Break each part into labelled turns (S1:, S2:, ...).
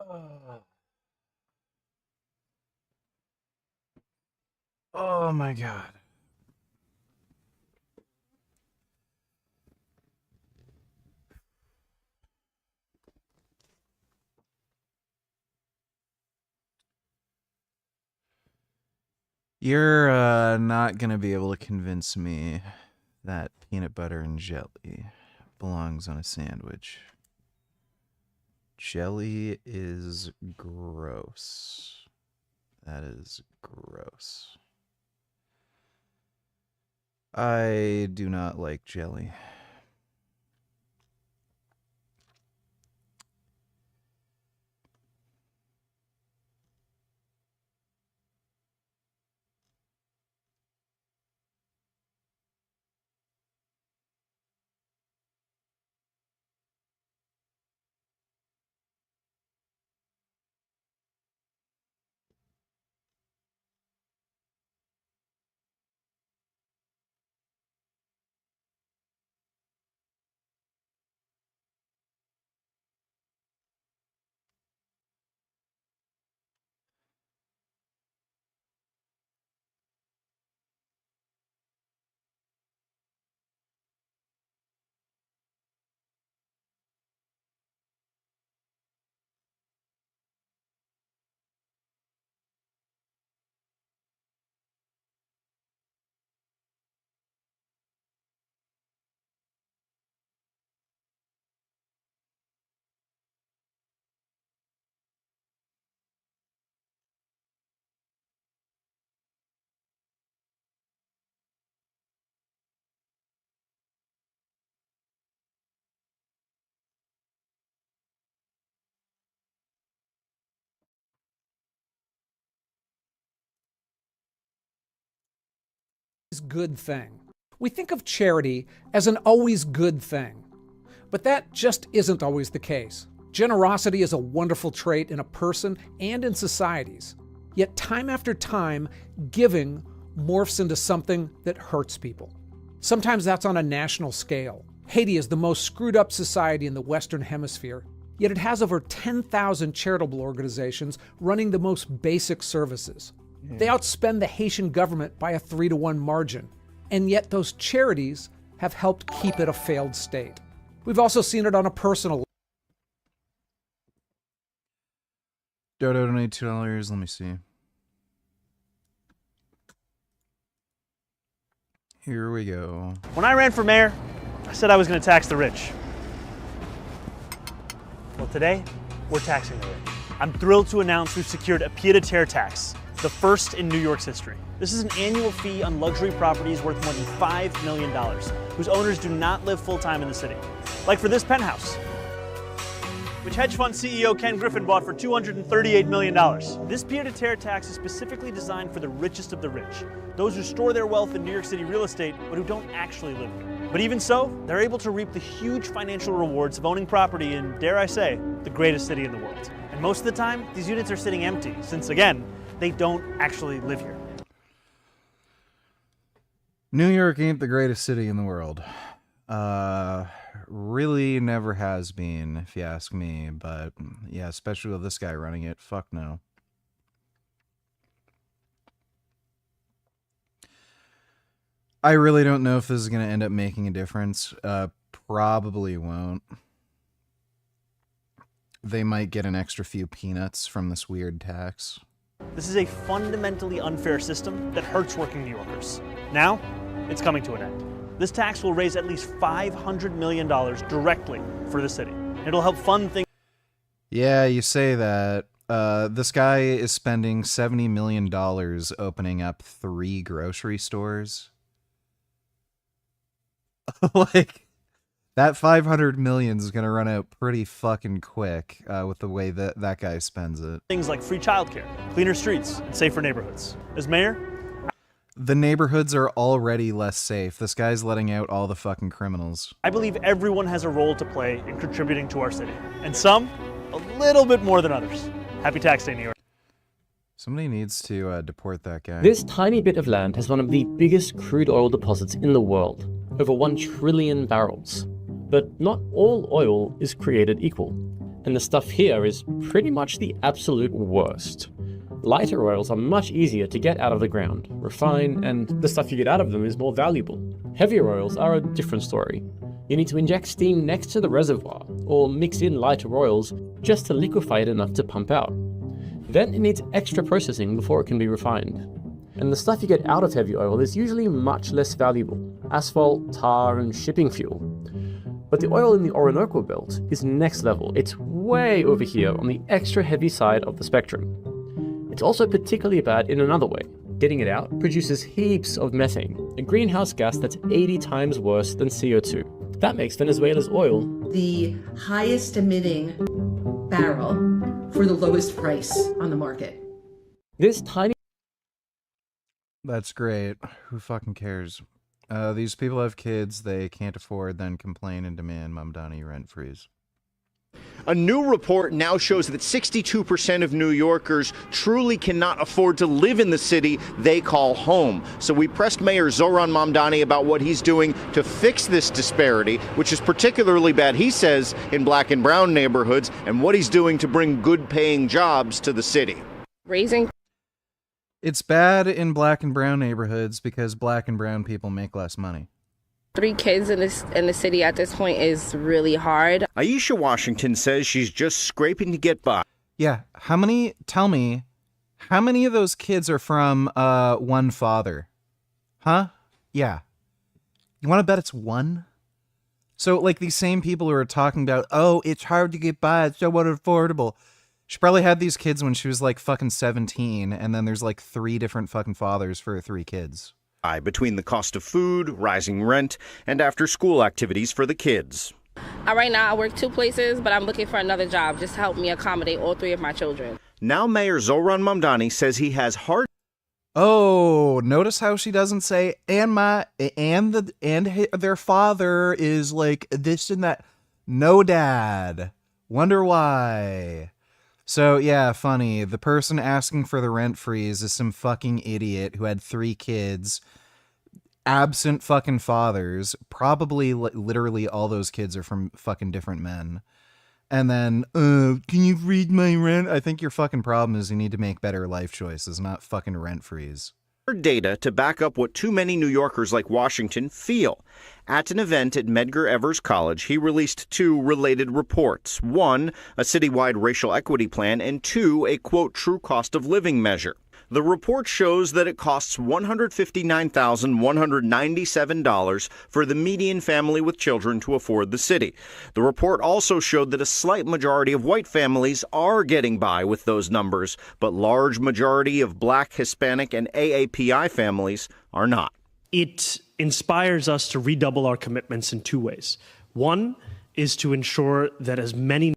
S1: Oh, oh my God. You're not gonna be able to convince me that peanut butter and jelly belongs on a sandwich. Jelly is gross. That is gross. I do not like jelly.
S2: Good thing. We think of charity as an always good thing, but that just isn't always the case. Generosity is a wonderful trait in a person and in societies. Yet time after time, giving morphs into something that hurts people. Sometimes that's on a national scale. Haiti is the most screwed up society in the Western Hemisphere, yet it has over 10,000 charitable organizations running the most basic services. They outspend the Haitian government by a 3-to-1 margin, and yet those charities have helped keep it a failed state. We've also seen it on a personal level.
S1: Dodo donated $2. Let me see. Here we go.
S3: When I ran for mayor, I said I was going to tax the rich. Well, today, we're taxing the rich. I'm thrilled to announce we've secured a pied-à-terre tax, the first in New York's history. This is an annual fee on luxury properties worth more than $5 million, whose owners do not live full-time in the city. Like for this penthouse, which hedge fund CEO Ken Griffin bought for $238 million. This pied-à-terre tax is specifically designed for the richest of the rich, those who store their wealth in New York City real estate, but who don't actually live here. But even so, they're able to reap the huge financial rewards of owning property in, dare I say, the greatest city in the world. And most of the time, these units are sitting empty, since again, they don't actually live here.
S1: New York ain't the greatest city in the world. Really never has been, if you ask me. But yeah, especially with this guy running it, fuck no. I really don't know if this is going to end up making a difference. Probably won't. They might get an extra few peanuts from this weird tax.
S3: This is a fundamentally unfair system that hurts working New Yorkers. Now, it's coming to an end. This tax will raise at least $500 million directly for the city. It'll help fund things.
S1: Yeah, you say that. This guy is spending $70 million opening up 3 grocery stores. Like, that 500 million is going to run out pretty fucking quick with the way that that guy spends it.
S3: Things like free childcare, cleaner streets, and safer neighborhoods. As mayor,
S1: the neighborhoods are already less safe. This guy's letting out all the fucking criminals.
S3: I believe everyone has a role to play in contributing to our city, and some a little bit more than others. Happy Tax Day, New York.
S1: Somebody needs to deport that guy.
S4: This tiny bit of land has one of the biggest crude oil deposits in the world, over 1 trillion barrels. But not all oil is created equal. And the stuff here is pretty much the absolute worst. Lighter oils are much easier to get out of the ground, refine, and the stuff you get out of them is more valuable. Heavier oils are a different story. You need to inject steam next to the reservoir, or mix in lighter oils just to liquefy it enough to pump out. Then it needs extra processing before it can be refined. And the stuff you get out of heavy oil is usually much less valuable: asphalt, tar, and shipping fuel. But the oil in the Orinoco Belt is next level. It's way over here on the extra heavy side of the spectrum. It's also particularly bad in another way. Getting it out produces heaps of methane, a greenhouse gas that's 80 times worse than CO2. That makes Venezuela's oil
S5: the highest emitting barrel for the lowest price on the market.
S4: This tiny
S1: That's great. Who fucking cares? These people have kids they can't afford, then complain and demand Mamdani rent freeze.
S6: A new report now shows that 62% of New Yorkers truly cannot afford to live in the city they call home. So we pressed Mayor Zohran Mamdani about what he's doing to fix this disparity, which is particularly bad, he says, in black and brown neighborhoods, and what he's doing to bring good-paying jobs to the city.
S1: It's bad in black and brown neighborhoods because black and brown people make less money.
S7: 3 kids in the city at this point is really hard.
S6: Aisha Washington says she's just scraping to get by.
S1: Yeah, tell me, how many of those kids are from one father? Huh? Yeah. You want to bet it's one? So, like, these same people who are talking about, oh, it's hard to get by, it's so unaffordable. She probably had these kids when she was, like, fucking 17, and then there's, like, 3 different fucking fathers for 3 kids.
S6: Between the cost of food, rising rent, and after-school activities for the kids.
S7: Right now I work 2 places, but I'm looking for another job just to help me accommodate all 3 of my children.
S6: Now Mayor Zohran Mamdani says he has hard...
S1: Oh, notice how she doesn't say, and their father is like this and that. No, Dad. Wonder why. So, yeah, funny. The person asking for the rent freeze is some fucking idiot who had 3 kids, absent fucking fathers. Probably, literally, all those kids are from fucking different men. And then, can you read my rent? I think your fucking problem is you need to make better life choices, not fucking rent freeze.
S6: Data to back up what too many New Yorkers like Washington feel. At an event at Medgar Evers College, he released 2 related reports. 1, a citywide racial equity plan, and 2, a, quote, true cost of living measure. The report shows that it costs $159,197 for the median family with children to afford the city. The report also showed that a slight majority of white families are getting by with those numbers, but large majority of Black, Hispanic, and AAPI families are not.
S3: It inspires us to redouble our commitments in 2 ways. One is to ensure that as many...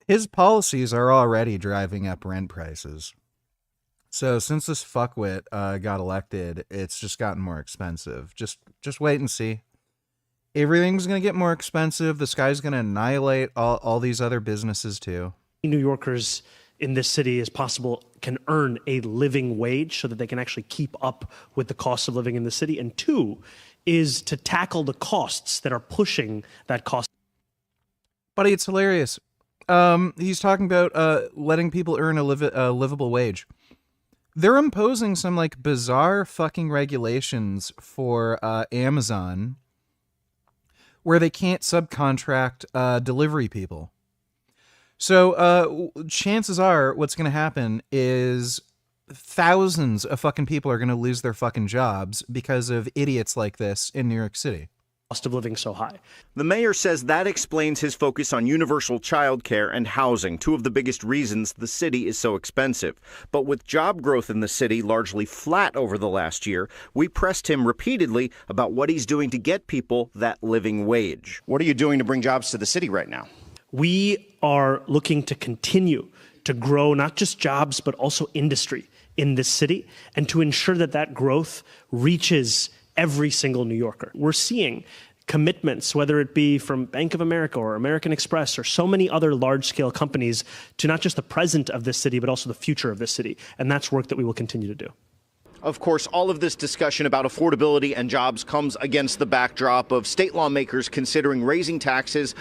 S1: His policies are already driving up rent prices. So since this fuckwit got elected, it's just gotten more expensive. Just wait and see. Everything's going to get more expensive. This guy's going to annihilate all these other businesses too.
S3: New Yorkers in this city as possible can earn a living wage so that they can actually keep up with the cost of living in the city. And 2 is to tackle the costs that are pushing that cost.
S1: Buddy, it's hilarious. He's talking about letting people earn a livable wage. They're imposing some like bizarre fucking regulations for Amazon where they can't subcontract delivery people. So chances are what's going to happen is thousands of fucking people are going to lose their fucking jobs because of idiots like this in New York City.
S3: Cost of living so high.
S6: The mayor says that explains his focus on universal child care and housing, 2 of the biggest reasons the city is so expensive. But with job growth in the city largely flat over the last year, we pressed him repeatedly about what he's doing to get people that living wage. What are you doing to bring jobs to the city right now?
S3: We are looking to continue to grow not just jobs, but also industry in this city, and to ensure that that growth reaches every single New Yorker. We're seeing commitments, whether it be from Bank of America or American Express or so many other large-scale companies, to not just the present of this city, but also the future of this city. And that's work that we will continue to do.
S6: Of course, all of this discussion about affordability and jobs comes against the backdrop of state lawmakers considering raising taxes.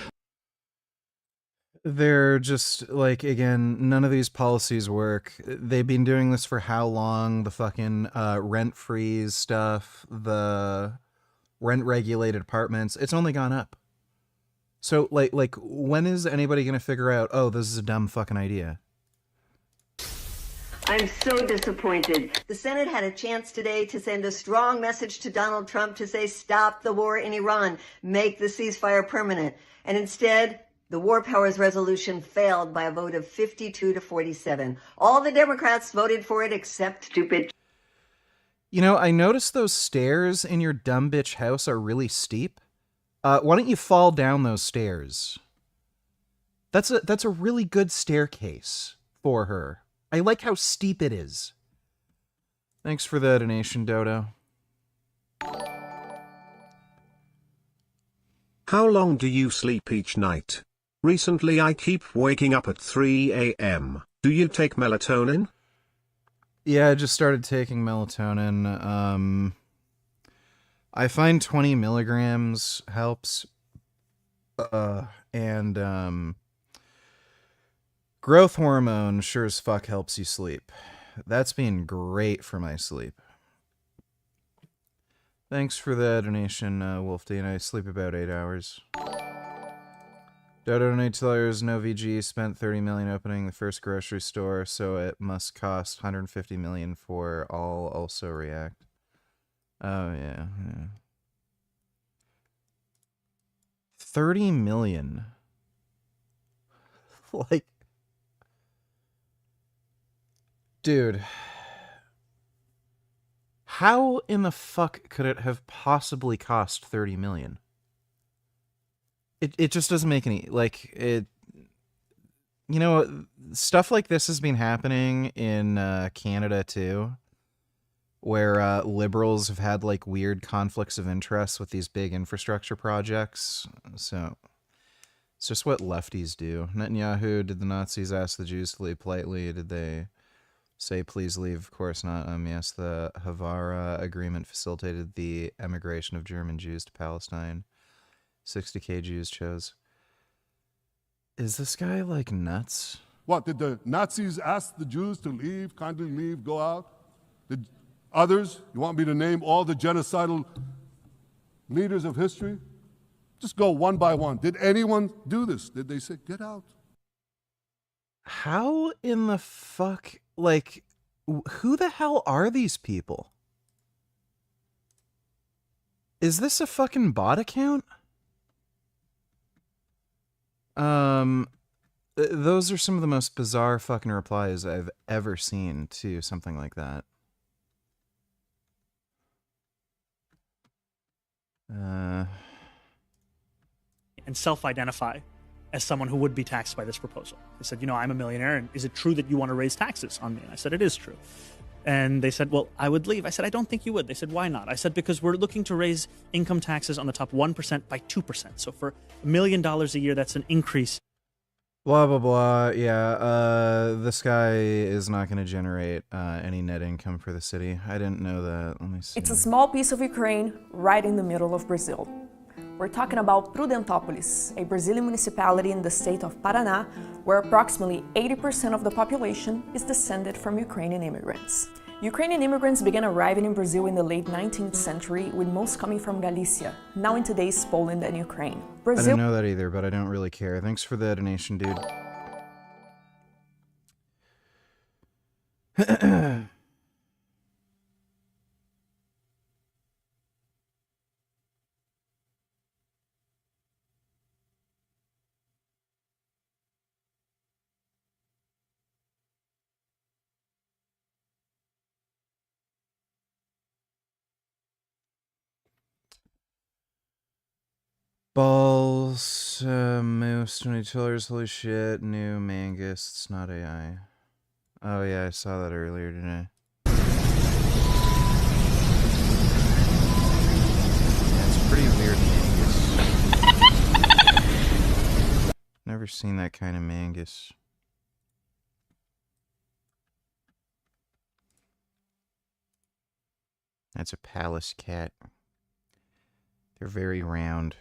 S1: They're just like, again, none of these policies work. They've been doing this for how long? The fucking rent freeze stuff, the rent regulated apartments, it's only gone up. So like when is anybody gonna figure out, oh, this is a dumb fucking idea?
S8: I'm so disappointed. The Senate had a chance today to send a strong message to Donald Trump to say stop the war in Iran, make the ceasefire permanent. And instead, the War Powers Resolution failed by a vote of 52 to 47. All the Democrats voted for it except stupid.
S1: You know, I noticed those stairs in your dumb bitch house are really steep. Why don't you fall down those stairs? That's a really good staircase for her. I like how steep it is. Thanks for the donation, Dodo.
S9: How long do you sleep each night? Recently I keep waking up at 3 a.m. Do you take melatonin?
S1: Yeah, I just started taking melatonin. I find 20 milligrams helps. And growth hormone sure as fuck helps you sleep. That's been great for my sleep. Thanks for the donation, Wolfdean. I sleep about 8 hours. Dodo donates $2. No VG spent $30 million opening the first grocery store, so it must cost $150 million for all also react. Oh yeah. 30 million. Like, dude, how in the fuck could it have possibly cost 30 million? It just doesn't make any, like, it, you know, stuff like this has been happening in Canada too, where liberals have had like weird conflicts of interest with these big infrastructure projects. So it's just what lefties do. Netanyahu, did the Nazis ask the Jews to leave politely? Did they say please leave? Of course not. Yes, the Havara Agreement facilitated the emigration of German Jews to Palestine. 60k Jews chose. Is this guy like nuts?
S10: What, did the Nazis ask the Jews to leave, kindly leave, go out? Did others, you want me to name all the genocidal leaders of history? Just go one by one. Did anyone do this? Did they say, get out?
S1: How in the fuck, like, who the hell are these people? Is this a fucking bot account? Those are some of the most bizarre fucking replies I've ever seen to something like that.
S3: And self-identify as someone who would be taxed by this proposal. They said, you know, I'm a millionaire, and is it true that you want to raise taxes on me? And I said, it is true. And they said, well, I would leave. I said, I don't think you would. They said, why not? I said, because we're looking to raise income taxes on the top 1% by 2%. So for $1 million a year, that's an increase.
S1: Blah, blah, blah. Yeah, this guy is not going to generate any net income for the city. I didn't know that. Let me see.
S11: It's a small piece of Ukraine right in the middle of Brazil. We're talking about Prudentópolis, a Brazilian municipality in the state of Paraná, where approximately 80% of the population is descended from Ukrainian immigrants. Ukrainian immigrants began arriving in Brazil in the late 19th century, with most coming from Galicia, now in today's Poland and Ukraine.
S1: I didn't know that either, but I don't really care. Thanks for the donation, dude. Balls, moose, 20 tillers, holy shit, new Mangus, it's not AI. Oh yeah, I saw that earlier today. Yeah, it's pretty weird Mangus. Never seen that kind of Mangus. That's a palace cat. They're very round.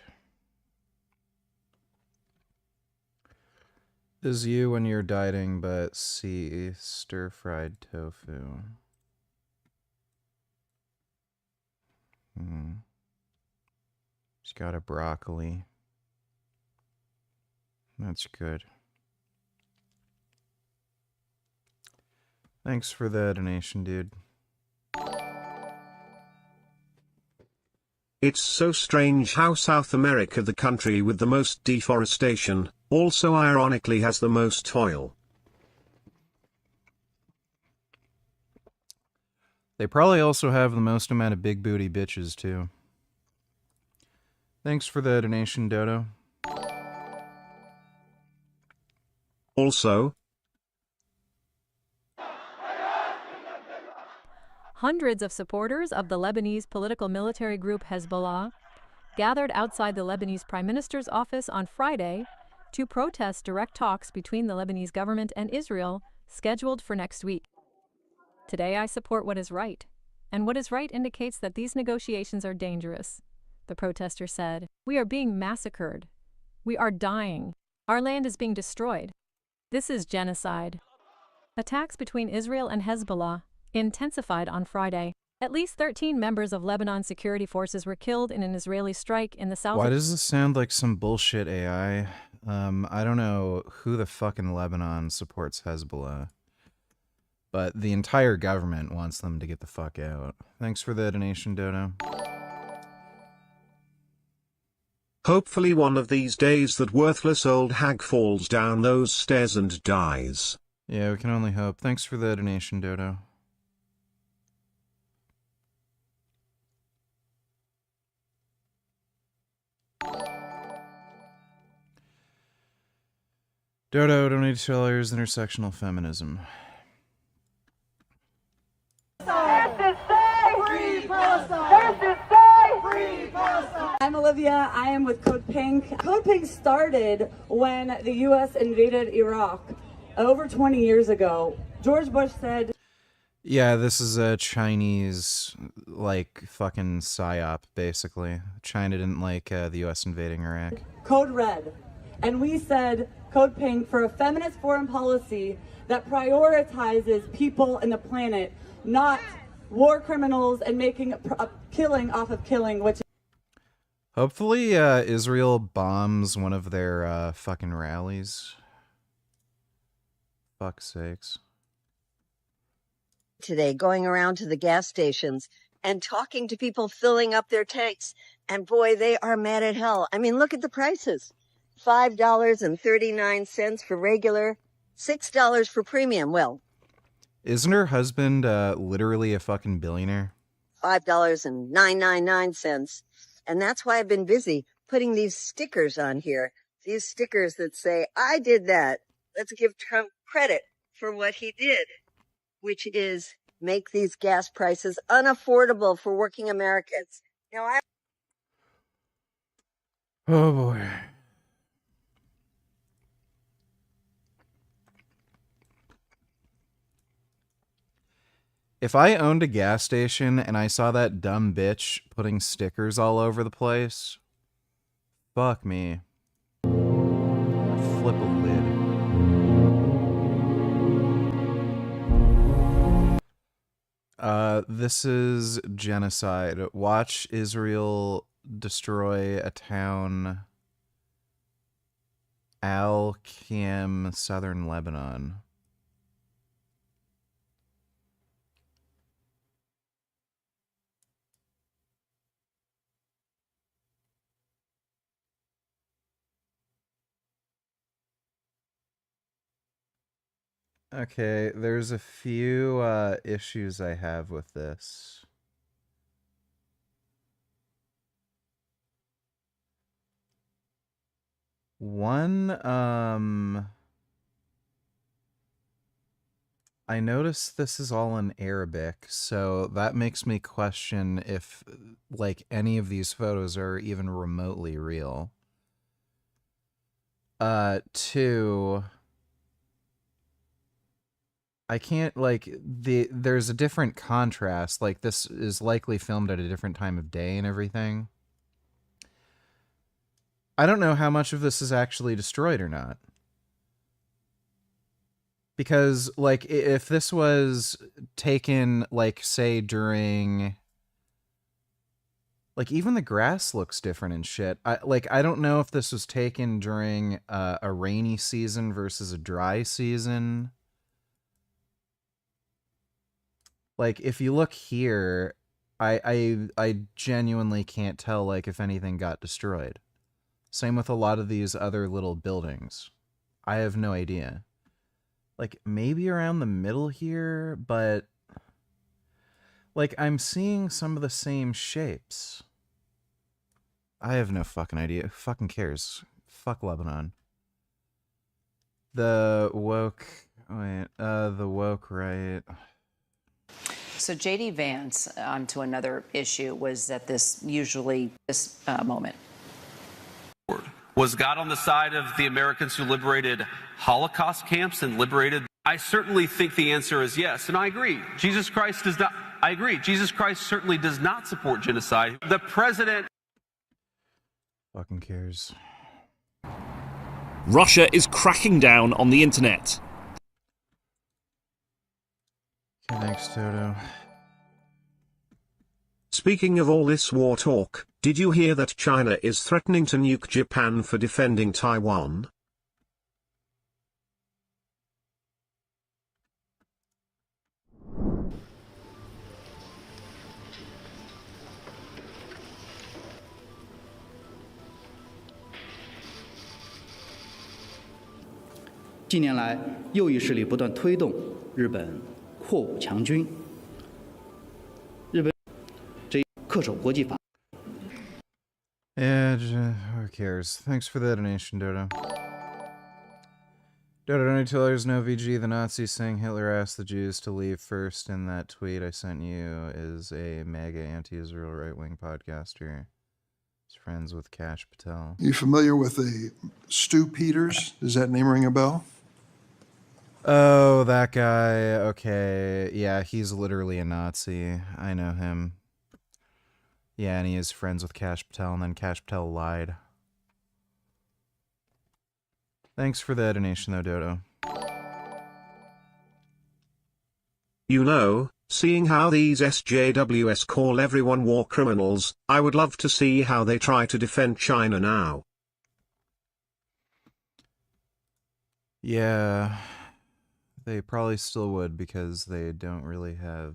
S1: Is you when you're dieting, but C, stir-fried tofu. She's got a broccoli. That's good. Thanks for the donation, dude.
S9: It's so strange how South America, the country with the most deforestation, also ironically has the most oil.
S1: They probably also have the most amount of big booty bitches, too. Thanks for the donation, Dodo.
S9: Also,
S12: hundreds of supporters of the Lebanese political military group Hezbollah gathered outside the Lebanese Prime Minister's office on Friday to protest direct talks between the Lebanese government and Israel scheduled for next week. Today I support what is right, and what is right indicates that these negotiations are dangerous, the protester said. We are being massacred. We are dying. Our land is being destroyed. This is genocide. Attacks between Israel and Hezbollah intensified on Friday. At least 13 members of Lebanon's security forces were killed in an Israeli strike in the south.
S1: Why does this sound like some bullshit AI? I don't know who the fuck in Lebanon supports Hezbollah, but the entire government wants them to get the fuck out. Thanks for the donation, Dodo.
S9: hopefully one of these days that worthless old hag falls down those stairs and dies.
S1: Yeah, we can only hope. Thanks for the donation, Dodo. Dodo, donate $2, intersectional feminism.
S13: I'm Olivia. I am with Code Pink. Code Pink started when the U.S. invaded Iraq over 20 years ago. George Bush said,
S1: Yeah, this is a Chinese, like, fucking psyop, basically. China didn't like the U.S. invading Iraq.
S13: Code Red. And we said, Code Pink, for a feminist foreign policy that prioritizes people and the planet, not war criminals and making a killing off of killing, which...
S1: Hopefully, Israel bombs one of their fucking rallies. Fuck's sakes.
S8: Today, going around to the gas stations and talking to people filling up their tanks. And boy, they are mad at hell. I mean, look at the prices. $5.39 for regular, $6 for premium. Well,
S1: Isn't her husband literally a fucking billionaire?
S8: $5.999. And that's why I've been busy putting these stickers on here. These stickers that say, I did that. Let's give Trump credit for what he did, which is make these gas prices unaffordable for working Americans. Now,
S1: Oh boy. If I owned a gas station and I saw that dumb bitch putting stickers all over the place, fuck me. I'd flip a lid. This is genocide. Watch Israel destroy a town, Al-Kham, southern Lebanon. Okay, there's a few issues I have with this. One, I noticed this is all in Arabic, so that makes me question if, like, any of these photos are even remotely real. Two, I can't, like, there's a different contrast. Like, this is likely filmed at a different time of day and everything. I don't know how much of this is actually destroyed or not. Because, like, if this was taken, like, say, during... Like, even the grass looks different and shit. I don't know if this was taken during a rainy season versus a dry season. Like, if you look here, I genuinely can't tell, like, if anything got destroyed. Same with a lot of these other little buildings. I have no idea. Like, maybe around the middle here, but... Like, I'm seeing some of the same shapes. I have no fucking idea. Who fucking cares? Fuck Lebanon. The woke... Wait, the woke right...
S14: So J.D. Vance, onto another issue, was at this moment.
S15: Was God on the side of the Americans who liberated Holocaust camps and liberated? I certainly think the answer is yes, and I agree. Jesus Christ does not. I agree. Jesus Christ certainly does not support genocide. The president
S1: fucking cares.
S16: Russia is cracking down on the internet.
S1: Okay, thanks, Toto.
S9: Speaking of all this war talk, did you hear that China is threatening to nuke Japan for defending Taiwan?
S1: Yeah, who cares? Thanks for the donation, Dodo. Dodo, don't you tell there's no VG. The Nazis saying Hitler asked the Jews to leave first in that tweet I sent you is a mega anti-Israel right-wing podcaster. He's friends with Kash Patel.
S17: You familiar with a Stu Peters? Does that name ring a bell?
S1: Oh, that guy. Okay. Yeah, he's literally a Nazi. I know him. Yeah, and he is friends with Kash Patel, and then Kash Patel lied. Thanks for the donation, though, Dodo.
S9: You know, seeing how these SJWs call everyone war criminals, I would love to see how they try to defend China now.
S1: Yeah, they probably still would because they don't really have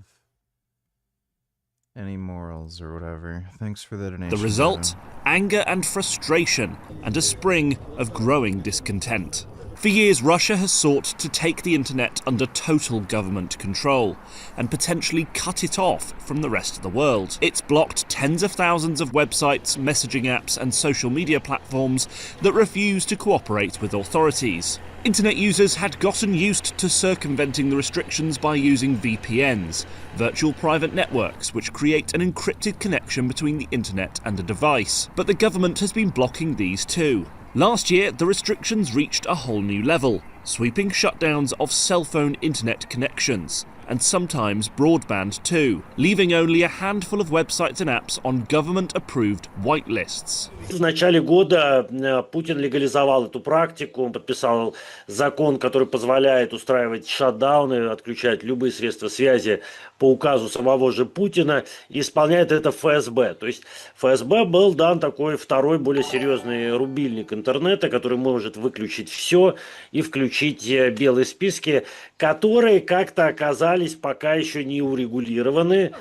S1: any morals or whatever. Thanks for the donation.
S16: The result? Anger and frustration, and a spring of growing discontent. For years, Russia has sought to take the internet under total government control and potentially cut it off from the rest of the world. It's blocked tens of thousands of websites, messaging apps, and social media platforms that refuse to cooperate with authorities. Internet users had gotten used to circumventing the restrictions by using VPNs, virtual private networks which create an encrypted connection between the internet and a device. But the government has been blocking these too. Last year, the restrictions reached a whole new level, sweeping shutdowns of cell phone internet connections, and sometimes broadband too, leaving only a handful of websites and apps on government-approved whitelists.
S18: В начале года Путин легализовал эту практику, он подписал закон, который позволяет устраивать шатдауны, отключать любые средства связи по указу самого же Путина, и исполняет это ФСБ. То есть ФСБ был дан такой второй, более серьезный рубильник интернета, который может выключить все и включить белые списки, которые как-то оказались пока еще не урегулированы.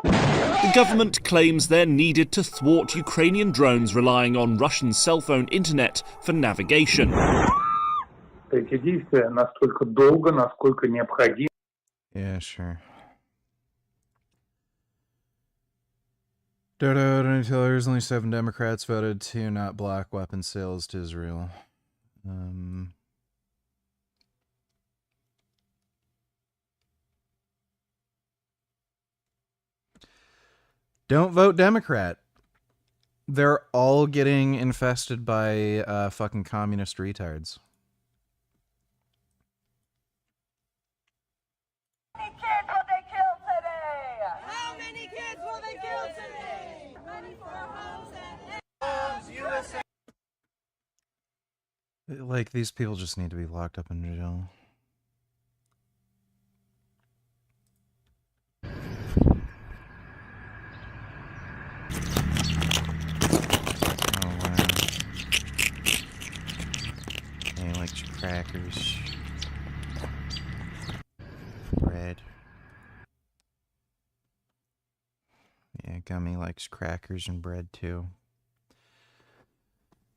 S16: The government claims they're needed to thwart Ukrainian drones relying on Russian cell phone internet for navigation.
S19: Эти действия настолько долго, насколько необходимо.
S1: Yeah, sure. Dodo, there's only 7 Democrats voted to not block weapon sales to Israel. Don't vote Democrat. They're all getting infested by fucking communist retards.
S20: How many kids will they kill today? Money for homes and USA.
S1: Like, these people just need to be locked up in jail. Gummy likes crackers and bread too.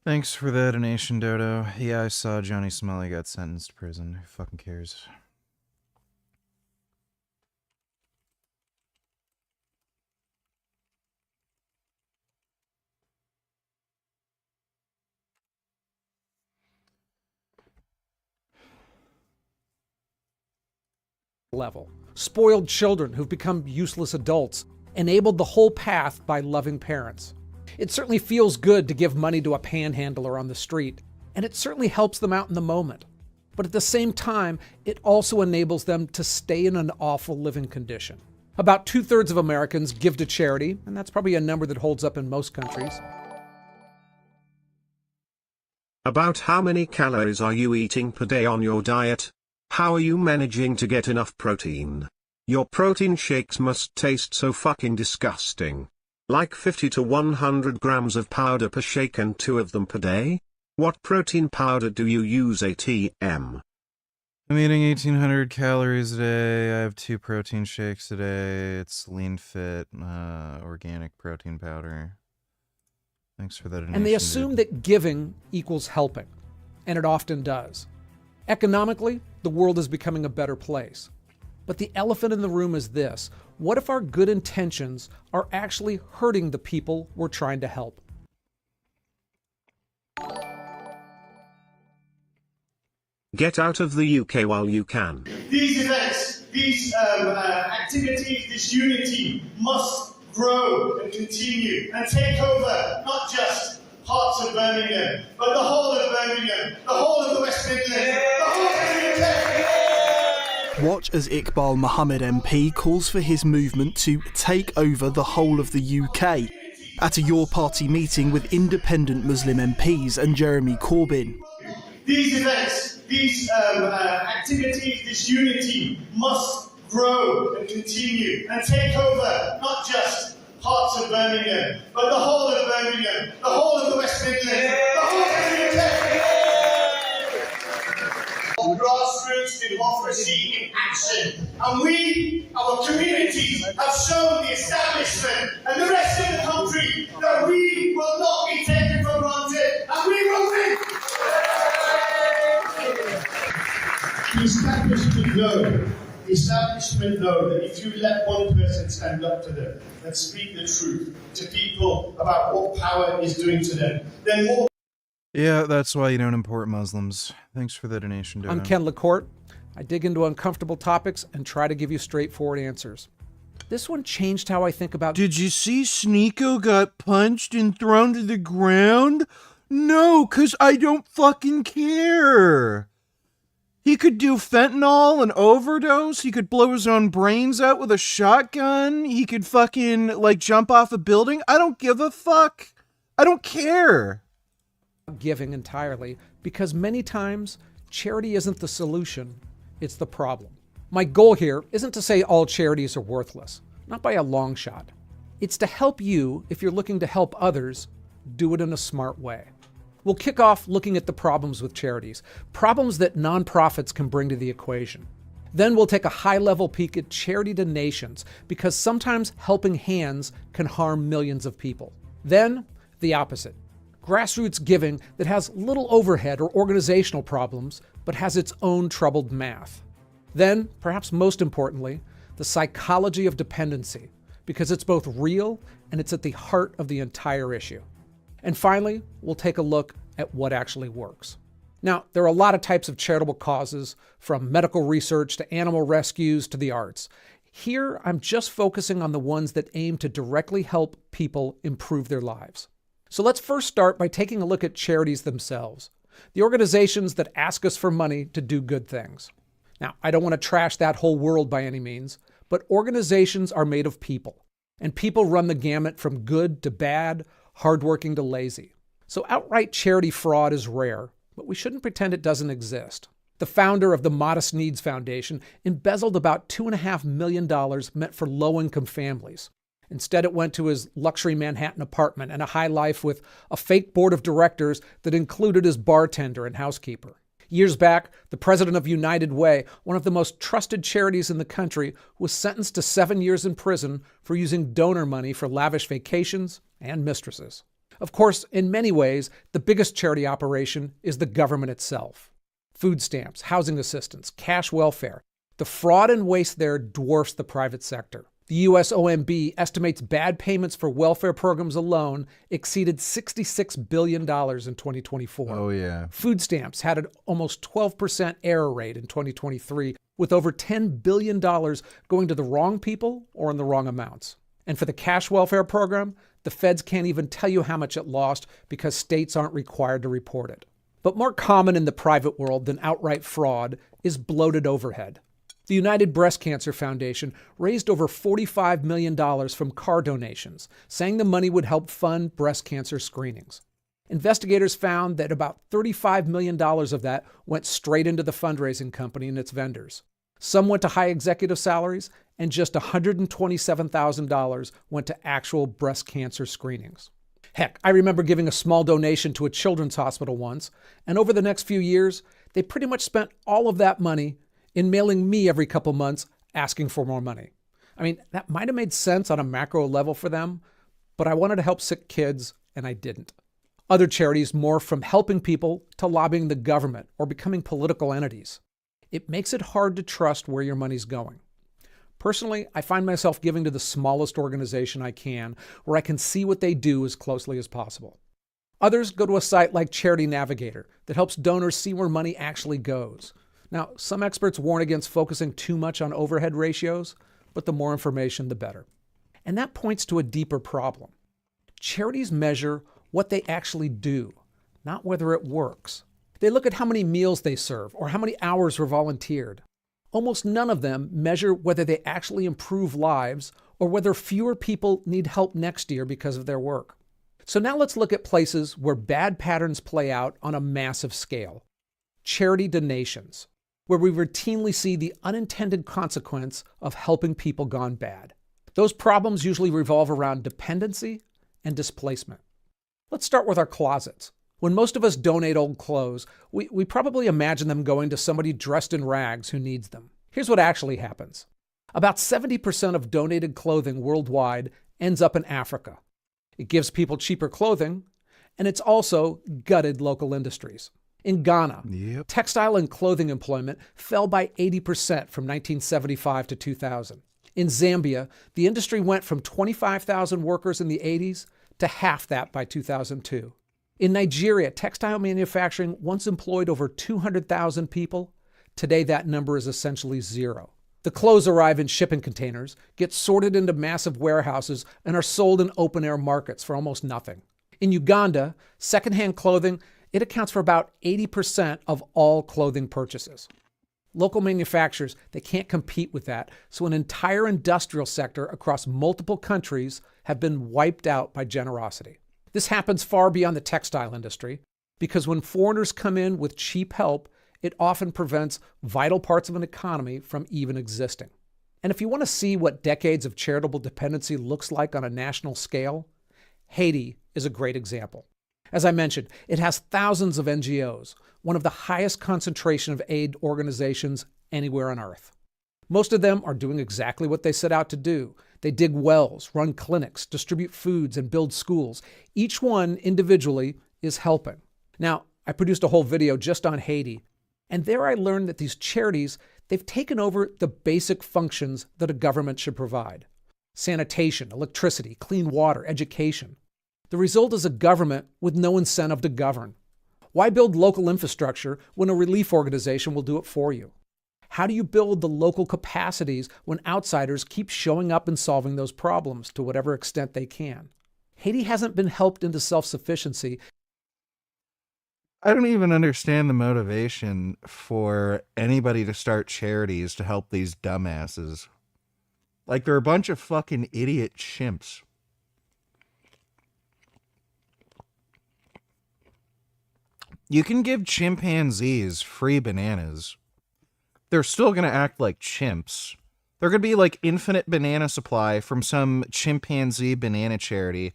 S1: Thanks for the donation, Dodo. Yeah, I saw Johnny Smelly got sentenced to prison. Who fucking cares?
S2: Level. Spoiled children who've become useless adults, enabled the whole path by loving parents. It certainly feels good to give money to a panhandler on the street, and it certainly helps them out in the moment. But at the same time, it also enables them to stay in an awful living condition. About 2/3 of Americans give to charity, and that's probably a number that holds up in most countries.
S9: About how many calories are you eating per day on your diet? How are you managing to get enough protein? Your protein shakes must taste so fucking disgusting. Like 50 to 100 grams of powder per shake and 2 of them per day? What protein powder do you use ATM?
S1: I'm eating 1,800 calories a day. I have 2 protein shakes a day. It's Lean Fit, organic protein powder. Thanks for that donation.
S2: And they assume that giving equals helping, and it often does. Economically, the world is becoming a better place. But the elephant in the room is this: what if our good intentions are actually hurting the people we're trying to help?
S9: Get out of the UK while you can.
S21: These events, these activities, this unity must grow and continue and take over not just parts of Birmingham, but the whole of Birmingham, the whole of the West Midlands, the whole of the UK.
S22: Watch as Iqbal Muhammad MP calls for his movement to take over the whole of the UK at a Your Party meeting with independent Muslim MPs and Jeremy Corbyn.
S21: These events, these activities, this unity must grow and continue and take over not just parts of Birmingham, but the whole of Birmingham, the whole of the West Midlands, the whole of the UK. Grassroots democracy in action. And we, our communities, have shown the establishment and the rest of the country that we will not be taken for granted, and we will win. The establishment know that if you let one person stand up to them and speak the truth to people about what power is doing to them, then more.
S1: Yeah, that's why you don't import Muslims. Thanks for the donation, Dodo.
S2: I'm Ken LaCourte. I dig into uncomfortable topics and try to give you straightforward answers. This one changed how I think about...
S1: Did you see Sneeko got punched and thrown to the ground? No, 'cause I don't fucking care. He could do fentanyl and overdose. He could blow his own brains out with a shotgun. He could fucking, like, jump off a building. I don't give a fuck. I don't care.
S2: Giving entirely, because many times charity isn't the solution, it's the problem. My goal here isn't to say all charities are worthless, not by a long shot. It's to help you, if you're looking to help others, do it in a smart way. We'll kick off looking at the problems with charities, problems that nonprofits can bring to the equation. Then we'll take a high-level peek at charity donations, because sometimes helping hands can harm millions of people. Then, the opposite. Grassroots giving that has little overhead or organizational problems, but has its own troubled math. Then, perhaps most importantly, the psychology of dependency, because it's both real and it's at the heart of the entire issue. And finally, we'll take a look at what actually works. Now, there are a lot of types of charitable causes, from medical research to animal rescues to the arts. Here, I'm just focusing on the ones that aim to directly help people improve their lives. So let's first start by taking a look at charities themselves, the organizations that ask us for money to do good things. Now, I don't want to trash that whole world by any means, but organizations are made of people, and people run the gamut from good to bad, hardworking to lazy. So outright charity fraud is rare, but we shouldn't pretend it doesn't exist. The founder of the Modest Needs Foundation embezzled about $2.5 million meant for low-income families. Instead, it went to his luxury Manhattan apartment and a high life with a fake board of directors that included his bartender and housekeeper. Years back, the president of United Way, one of the most trusted charities in the country, was sentenced to 7 years in prison for using donor money for lavish vacations and mistresses. Of course, in many ways, the biggest charity operation is the government itself. Food stamps, housing assistance, cash welfare. The fraud and waste there dwarfs the private sector. The U.S. OMB estimates bad payments for welfare programs alone exceeded $66 billion in 2024.
S1: Oh, yeah.
S2: Food stamps had an almost 12% error rate in 2023, with over $10 billion going to the wrong people or in the wrong amounts. And for the cash welfare program, the feds can't even tell you how much it lost because states aren't required to report it. But more common in the private world than outright fraud is bloated overhead. The United Breast Cancer Foundation raised over $45 million from car donations, saying the money would help fund breast cancer screenings. Investigators found that about $35 million of that went straight into the fundraising company and its vendors. Some went to high executive salaries, and just $127,000 went to actual breast cancer screenings. Heck, I remember giving a small donation to a children's hospital once, and over the next few years, they pretty much spent all of that money in mailing me every couple months asking for more money. I mean, that might have made sense on a macro level for them, but I wanted to help sick kids, and I didn't. Other charities morph from helping people to lobbying the government or becoming political entities. It makes it hard to trust where your money's going. Personally, I find myself giving to the smallest organization I can, where I can see what they do as closely as possible. Others go to a site like Charity Navigator that helps donors see where money actually goes. Now, some experts warn against focusing too much on overhead ratios, but the more information, the better. And that points to a deeper problem. Charities measure what they actually do, not whether it works. They look at how many meals they serve or how many hours were volunteered. Almost none of them measure whether they actually improve lives or whether fewer people need help next year because of their work. So now let's look at places where bad patterns play out on a massive scale. Charity donations, where we routinely see the unintended consequence of helping people gone bad. Those problems usually revolve around dependency and displacement. Let's start with our closets. When most of us donate old clothes, we probably imagine them going to somebody dressed in rags who needs them. Here's what actually happens. About 70% of donated clothing worldwide ends up in Africa. It gives people cheaper clothing, and it's also gutted local industries. In Ghana, textile and clothing employment fell by 80% from 1975 to 2000. In Zambia, the industry went from 25,000 workers in the 80s to half that by 2002. In Nigeria, textile manufacturing once employed over 200,000 people. Today, that number is essentially zero. The clothes arrive in shipping containers, get sorted into massive warehouses, and are sold in open-air markets for almost nothing. In Uganda, secondhand clothing, it accounts for about 80% of all clothing purchases. Local manufacturers, they can't compete with that, so an entire industrial sector across multiple countries have been wiped out by generosity. This happens far beyond the textile industry, because when foreigners come in with cheap help, it often prevents vital parts of an economy from even existing. And if you want to see what decades of charitable dependency looks like on a national scale, Haiti is a great example. As I mentioned, it has thousands of NGOs, one of the highest concentration of aid organizations anywhere on Earth. Most of them are doing exactly what they set out to do. They dig wells, run clinics, distribute foods, and build schools. Each one individually is helping. Now, I produced a whole video just on Haiti, and there I learned that these charities, they've taken over the basic functions that a government should provide. Sanitation, electricity, clean water, education. The result is a government with no incentive to govern. Why build local infrastructure when a relief organization will do it for you? How do you build the local capacities when outsiders keep showing up and solving those problems to whatever extent they can? Haiti hasn't been helped into self-sufficiency.
S1: I don't even understand the motivation for anybody to start charities to help these dumbasses. Like, they're a bunch of fucking idiot chimps. You can give chimpanzees free bananas. They're still going to act like chimps. They're going to be like infinite banana supply from some chimpanzee banana charity.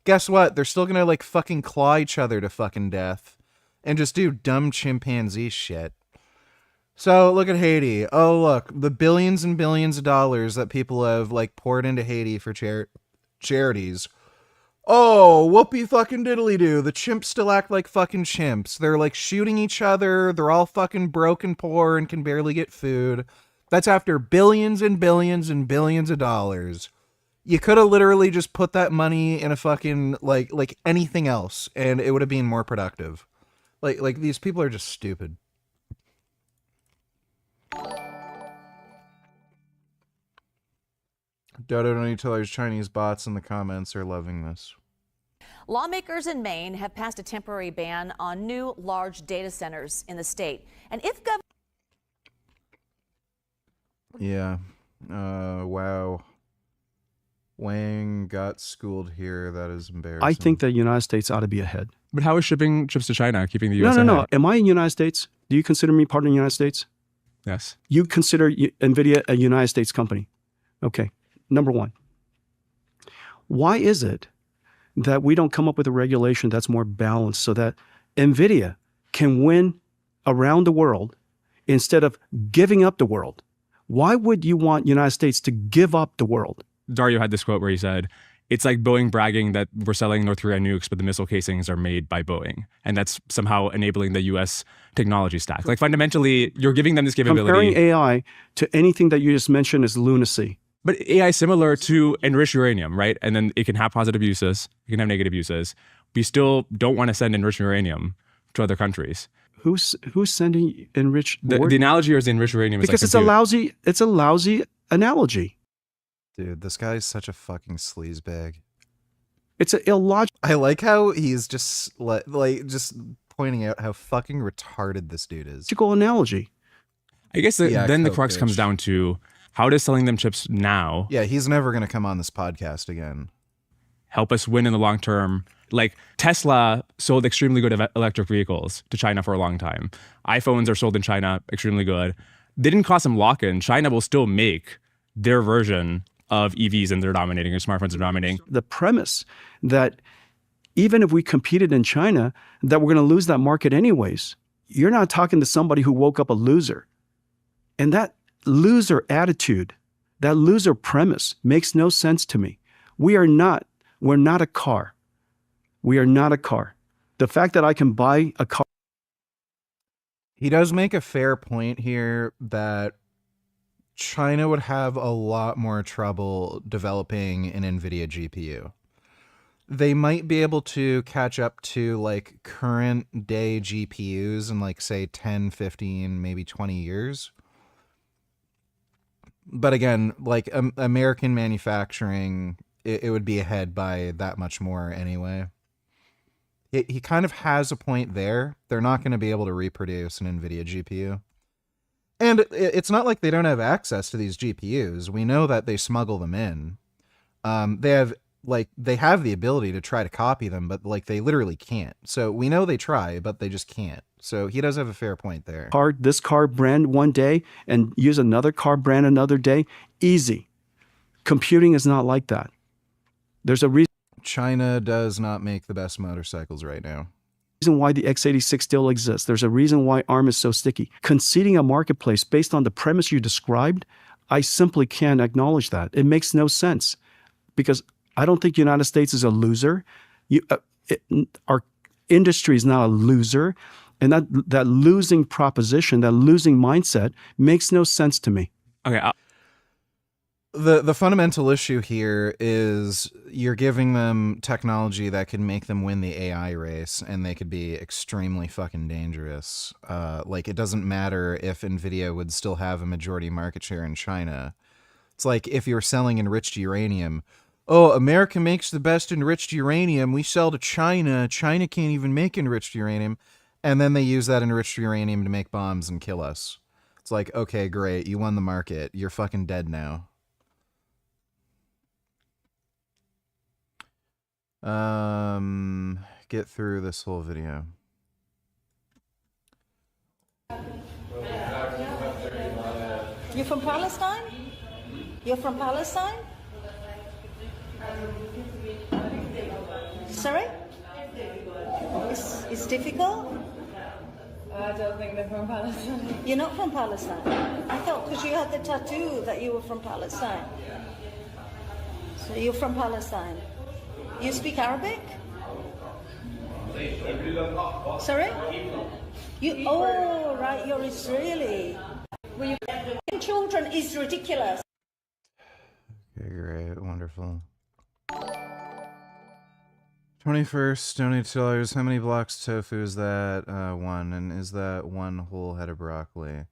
S1: Guess what? They're still going to like fucking claw each other to fucking death. and just do dumb chimpanzee shit. So look at Haiti. Oh, look, the billions and billions of dollars that people have like poured into Haiti for charities. Oh, whoopee fucking diddly do. The chimps still act like fucking chimps. They're like shooting each other. They're all fucking broke and poor and can barely get food. That's after billions and billions and billions of dollars. You could have literally just put that money in a fucking like anything else, and it would have been more productive. Like these people are just stupid. Dodo, don't you tell those Chinese bots in the comments are loving this.
S4: Lawmakers in Maine have passed a temporary ban on new large data centers in the state. And if Governor
S1: Yeah. Wow. Wang got schooled here. That is embarrassing.
S5: I think the United States ought to be ahead.
S23: But how is shipping chips to China keeping the U.S.
S5: No.
S23: ahead?
S5: Am I in the United States? Do you consider me part of the United States?
S23: Yes.
S5: You consider NVIDIA a United States company? Okay. Number one, why is it that we don't come up with a regulation that's more balanced so that NVIDIA can win around the world instead of giving up the world? Why would you want United States to give up the world?
S23: Dario had this quote where he said, it's like Boeing bragging that we're selling North Korea nukes, but the missile casings are made by Boeing. And that's somehow enabling the U.S. technology stack. Like fundamentally, you're giving them this capability.
S5: Comparing AI to anything that you just mentioned is lunacy.
S23: But AI is similar to enriched uranium, right? And then it can have positive uses, it can have negative uses. We still don't want to send enriched uranium to other countries.
S5: Who's sending enriched?
S23: The analogy is enriched uranium is
S5: because
S23: like
S5: it's a lousy analogy.
S1: Dude, this guy's such a fucking sleazebag.
S5: It's an illogical.
S1: I like how he's just like just pointing out how fucking retarded this dude is.
S5: Logical analogy.
S23: I guess then the crux comes down to how does selling them chips now?
S1: Yeah, he's never going to come on this podcast again.
S23: Help us win in the long term. Like Tesla sold extremely good electric vehicles to China for a long time. iPhones are sold in China extremely good. They didn't cost them lock-in. China will still make their version of EVs and they're dominating, or smartphones are dominating.
S5: The premise that even if we competed in China, that we're going to lose that market anyways. You're not talking to somebody who woke up a loser. And that loser attitude, that loser premise makes no sense to me. We're not a car. We are not a car. The fact that I can buy a car.
S1: He does make a fair point here that China would have a lot more trouble developing an NVIDIA GPU. They might be able to catch up to like current day GPUs in like say 10, 15, maybe 20 years. But again, like American manufacturing, it would be ahead by that much more anyway. He kind of has a point there. They're not going to be able to reproduce an NVIDIA GPU. And it's not like they don't have access to these GPUs. We know that they smuggle them in. They have the ability to try to copy them, but like they literally can't. So we know they try, but they just can't. So he does have a fair point there.
S5: This car brand one day and use another car brand another day. Easy. Computing is not like that. There's a reason.
S1: China does not make the best motorcycles right now.
S5: Reason why the x86 still exists. There's a reason why ARM is so sticky. Conceding a marketplace based on the premise you described, I simply can't acknowledge that. It makes no sense because I don't think the United States is a loser. Our industry is not a loser. And that losing proposition, that losing mindset makes no sense to me.
S23: Okay.
S1: The fundamental issue here is you're giving them technology that can make them win the AI race, and they could be extremely fucking dangerous. Like, it doesn't matter if NVIDIA would still have a majority market share in China. It's like if you're selling enriched uranium. Oh, America makes the best enriched uranium. We sell to China. China can't even make enriched uranium. And then they use that enriched uranium to make bombs and kill us. It's like, okay, great. You won the market. You're fucking dead now. Get through this whole video.
S24: You're from Palestine? You're from Palestine? Sorry? It's difficult? I don't think they're from Palestine. You're not from Palestine? I thought because you had the tattoo that you were from Palestine. So you're from Palestine. You speak Arabic? Sorry? Oh, right, you're Israeli. Children is ridiculous.
S1: Okay, great. Wonderful. 21st, $22. How many blocks of tofu is that? One. And is that one whole head of broccoli?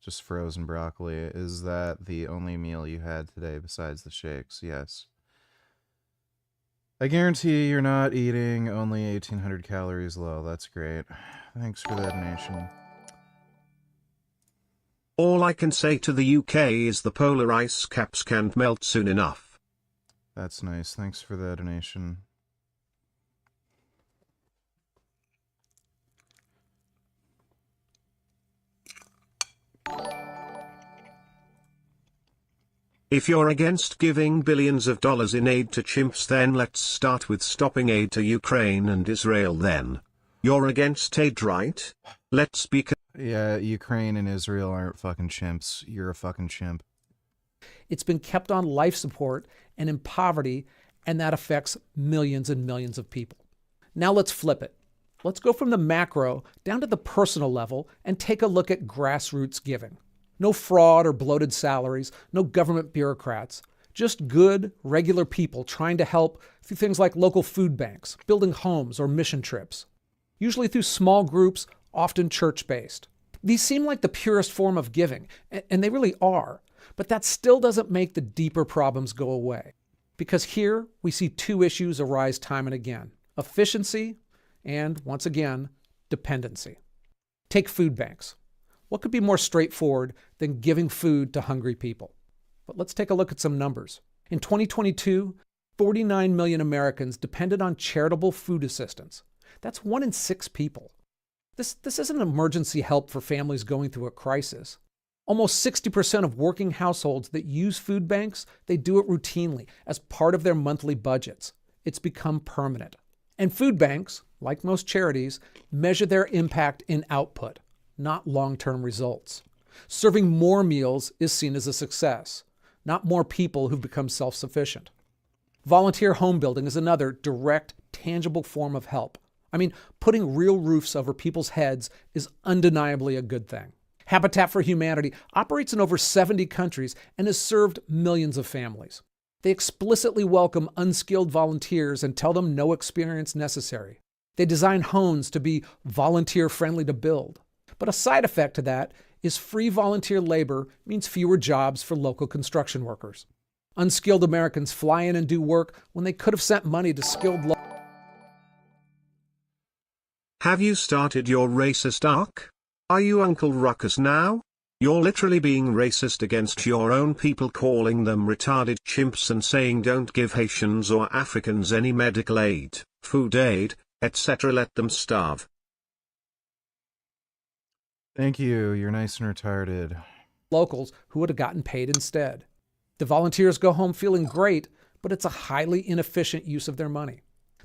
S1: Just frozen broccoli. Is that the only meal you had today besides the shakes? Yes. I guarantee you're not eating only 1,800 calories low. That's great. Thanks for the donation.
S9: All I can say to the UK is the polar ice caps can't melt soon enough.
S1: That's nice. Thanks for the donation.
S9: If you're against giving billions of dollars in aid to chimps, then let's start with stopping aid to Ukraine and Israel then. You're against aid, right? Let's be...
S1: Yeah, Ukraine and Israel aren't fucking chimps. You're a fucking chimp.
S2: It's been kept on life support and in poverty, and that affects millions and millions of people. Now let's flip it. Let's go from the macro down to the personal level and take a look at grassroots giving. No fraud or bloated salaries, no government bureaucrats, just good, regular people trying to help through things like local food banks, building homes, or mission trips. Usually through small groups, often church-based. These seem like the purest form of giving, and they really are, but that still doesn't make the deeper problems go away. Because here we see two issues arise time and again: efficiency and, once again, dependency. Take food banks. What could be more straightforward than giving food to hungry people? But let's take a look at some numbers. In 2022, 49 million Americans depended on charitable food assistance. That's 1 in 6 people. This isn't emergency help for families going through a crisis. Almost 60% of working households that use food banks, they do it routinely as part of their monthly budgets. It's become permanent. And food banks, like most charities, measure their impact in output, not long-term results. Serving more meals is seen as a success, not more people who've become self-sufficient. Volunteer home building is another direct, tangible form of help. I mean, putting real roofs over people's heads is undeniably a good thing. Habitat for Humanity operates in over 70 countries and has served millions of families. They explicitly welcome unskilled volunteers and tell them no experience necessary. They design homes to be volunteer-friendly to build. But a side effect to that is free volunteer labor means fewer jobs for local construction workers. Unskilled Americans fly in and do work when they could have sent money to skilled
S9: Have you started your racist arc? Are you Uncle Ruckus now? You're literally being racist against your own people, calling them retarded chimps and saying don't give Haitians or Africans any medical aid, food aid, etc. Let them starve.
S1: Thank you. You're nice and retarded.
S2: Locals who would have gotten paid instead. The volunteers go home feeling great, but it's a highly inefficient use of their money.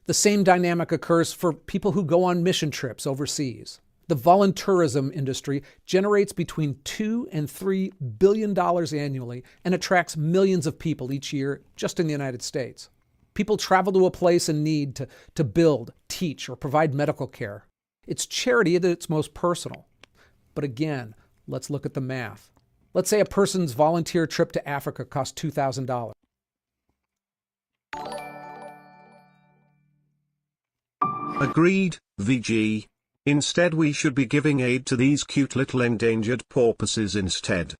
S2: The same dynamic occurs for people who go on mission trips overseas. The voluntourism industry generates between $2 and $3 billion annually and attracts millions of people each year just in the United States. People travel to a place in need to build, teach, or provide medical care. It's charity at its most personal. But again, let's look at the math. Let's say a person's volunteer trip to Africa costs $2,000.
S9: Agreed, VG. Instead we should be giving aid to these cute little endangered porpoises instead.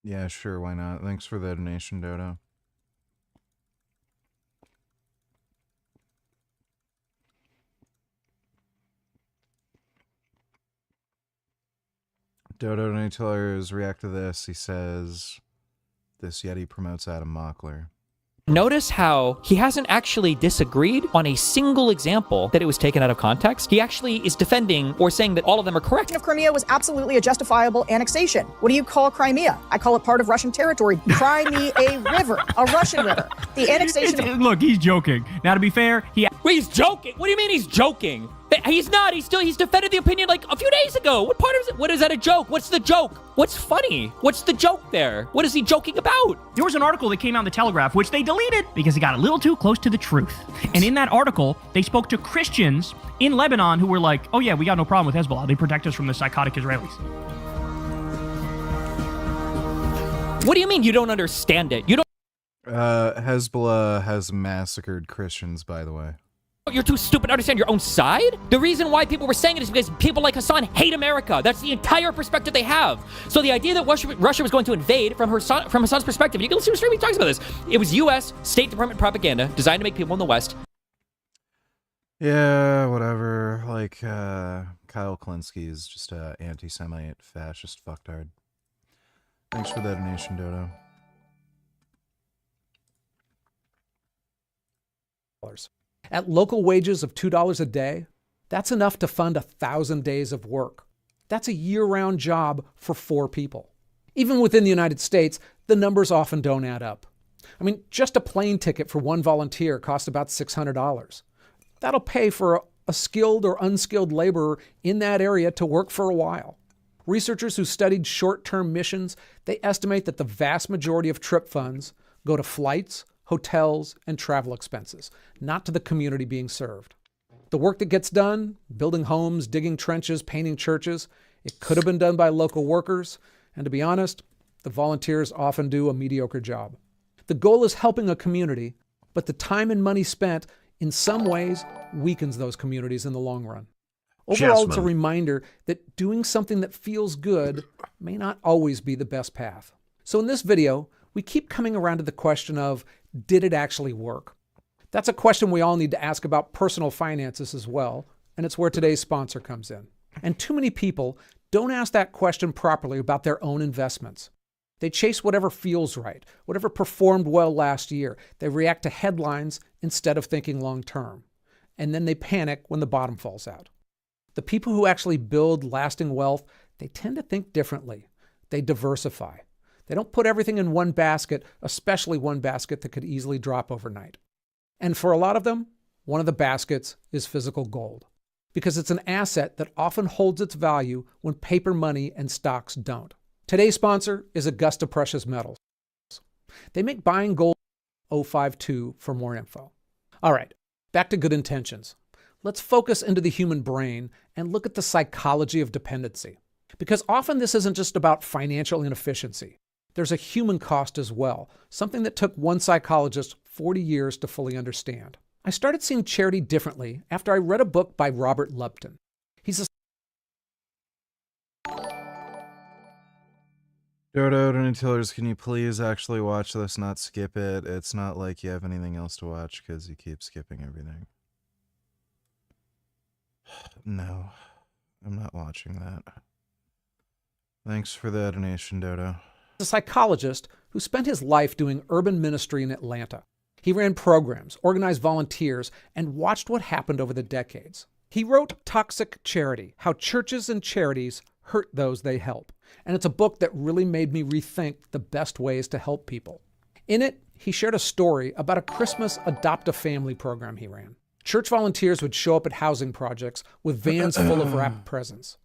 S1: Yeah, sure, why not? Thanks for the donation, Dodo. Dodo Natelers react to this. He says, this Yeti promotes Adam Mockler.
S3: Notice how he hasn't actually disagreed on a single example that it was taken out of context. He actually is defending or saying that all of them are correct.
S6: Of Crimea was absolutely a justifiable annexation. What do you call Crimea? I call it part of Russian territory. Crimea River, a Russian river. The annexation
S3: Look, he's joking. Now, to be fair, he's joking. What do you mean he's joking? He's not. He's defended the opinion like a few days ago. What part of it? What is that a joke? What's the joke? What's funny? What's the joke there? What is he joking about?
S7: There was an article that came out in the Telegraph, which they deleted because it got a little too close to the truth. And in that article, they spoke to Christians in Lebanon who were like, oh yeah, we got no problem with Hezbollah. They protect us from the psychotic Israelis.
S3: What do you mean you don't understand it? You don't.
S1: Hezbollah has massacred Christians, by the way.
S3: You're too stupid to understand your own side? The reason why people were saying it is because people like Hassan hate America. That's the entire perspective they have. So the idea that Russia was going to invade from Hassan's perspective, you can listen to stream, he talks about this. It was U.S. State Department propaganda designed to make people in the West.
S1: Yeah, whatever. Like, Kyle Klinsky is just a anti-Semite fascist fucktard. Thanks for that donation, Dodo.
S2: At local wages of $2 a day, that's enough to fund 1,000 days of work. That's a year-round job for 4 people. Even within the United States, the numbers often don't add up. I mean, just a plane ticket for one volunteer costs about $600. That'll pay for a skilled or unskilled laborer in that area to work for a while. Researchers who studied short-term missions, they estimate that the vast majority of trip funds go to flights, hotels, and travel expenses, not to the community being served. The work that gets done, building homes, digging trenches, painting churches, it could have been done by local workers, and to be honest, the volunteers often do a mediocre job. The goal is helping a community, but the time and money spent in some ways weakens those communities in the long run. Overall, it's a reminder that doing something that feels good may not always be the best path. So in this video, we keep coming around to the question of, did it actually work? That's a question we all need to ask about personal finances as well, and it's where today's sponsor comes in. And too many people don't ask that question properly about their own investments. They chase whatever feels right, whatever performed well last year. They react to headlines instead of thinking long term. And then they panic when the bottom falls out. The people who actually build lasting wealth, they tend to think differently. They diversify. They don't put everything in one basket, especially one basket that could easily drop overnight. And for a lot of them, one of the baskets is physical gold, because it's an asset that often holds its value when paper money and stocks don't. Today's sponsor is Augusta Precious Metals. They make buying gold 052 for more info. All right, back to good intentions. Let's focus into the human brain and look at the psychology of dependency. Because often this isn't just about financial inefficiency. There's a human cost as well, something that took one psychologist 40 years to fully understand. I started seeing charity differently after I read a book by Robert Lupton. He's a
S1: Dodo and Tillers, can you please actually watch this, not skip it? It's not like you have anything else to watch because you keep skipping everything. No, I'm not watching that. Thanks for the donation, Dodo.
S2: A psychologist who spent his life doing urban ministry in Atlanta. He ran programs, organized volunteers, and watched what happened over the decades. He wrote Toxic Charity: How Churches and Charities Hurt Those They Help. And it's a book that really made me rethink the best ways to help people. In it, he shared a story about a Christmas adopt-a-family program he ran. Church volunteers would show up at housing projects with vans full of wrapped presents.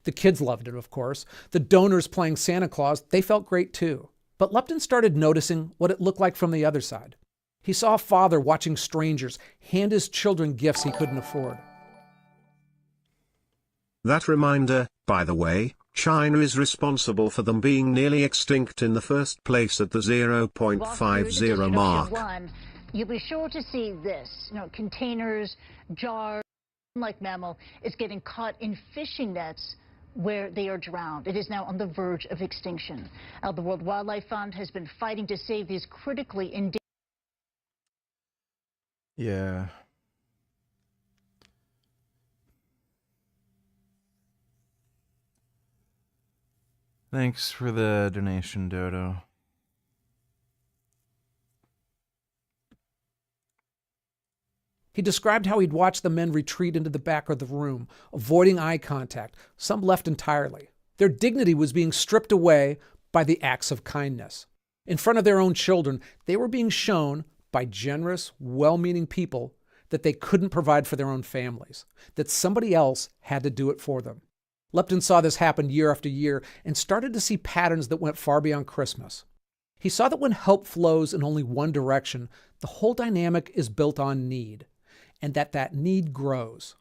S2: The kids loved it, of course. The donors playing Santa Claus, they felt great too. But Lupton started noticing what it looked like from the other side. He saw a father watching strangers hand his children gifts he couldn't afford.
S9: That reminder, by the way, China is responsible for them being nearly extinct in the first place at the 0.50 mark.
S10: You'll be sure to see this, containers, jars, like mammal, is getting caught in fishing nets where they are drowned. It is now on the verge of extinction. The World Wildlife Fund has been fighting to save these critically endangered.
S1: Yeah. Thanks for the donation, Dodo.
S2: He described how he'd watched the men retreat into the back of the room, avoiding eye contact, some left entirely. Their dignity was being stripped away by the acts of kindness. In front of their own children, they were being shown, by generous, well-meaning people, that they couldn't provide for their own families, that somebody else had to do it for them. Lepton saw this happen year after year and started to see patterns that went far beyond Christmas. He saw that when help flows in only one direction, the whole dynamic is built on need, and that need grows.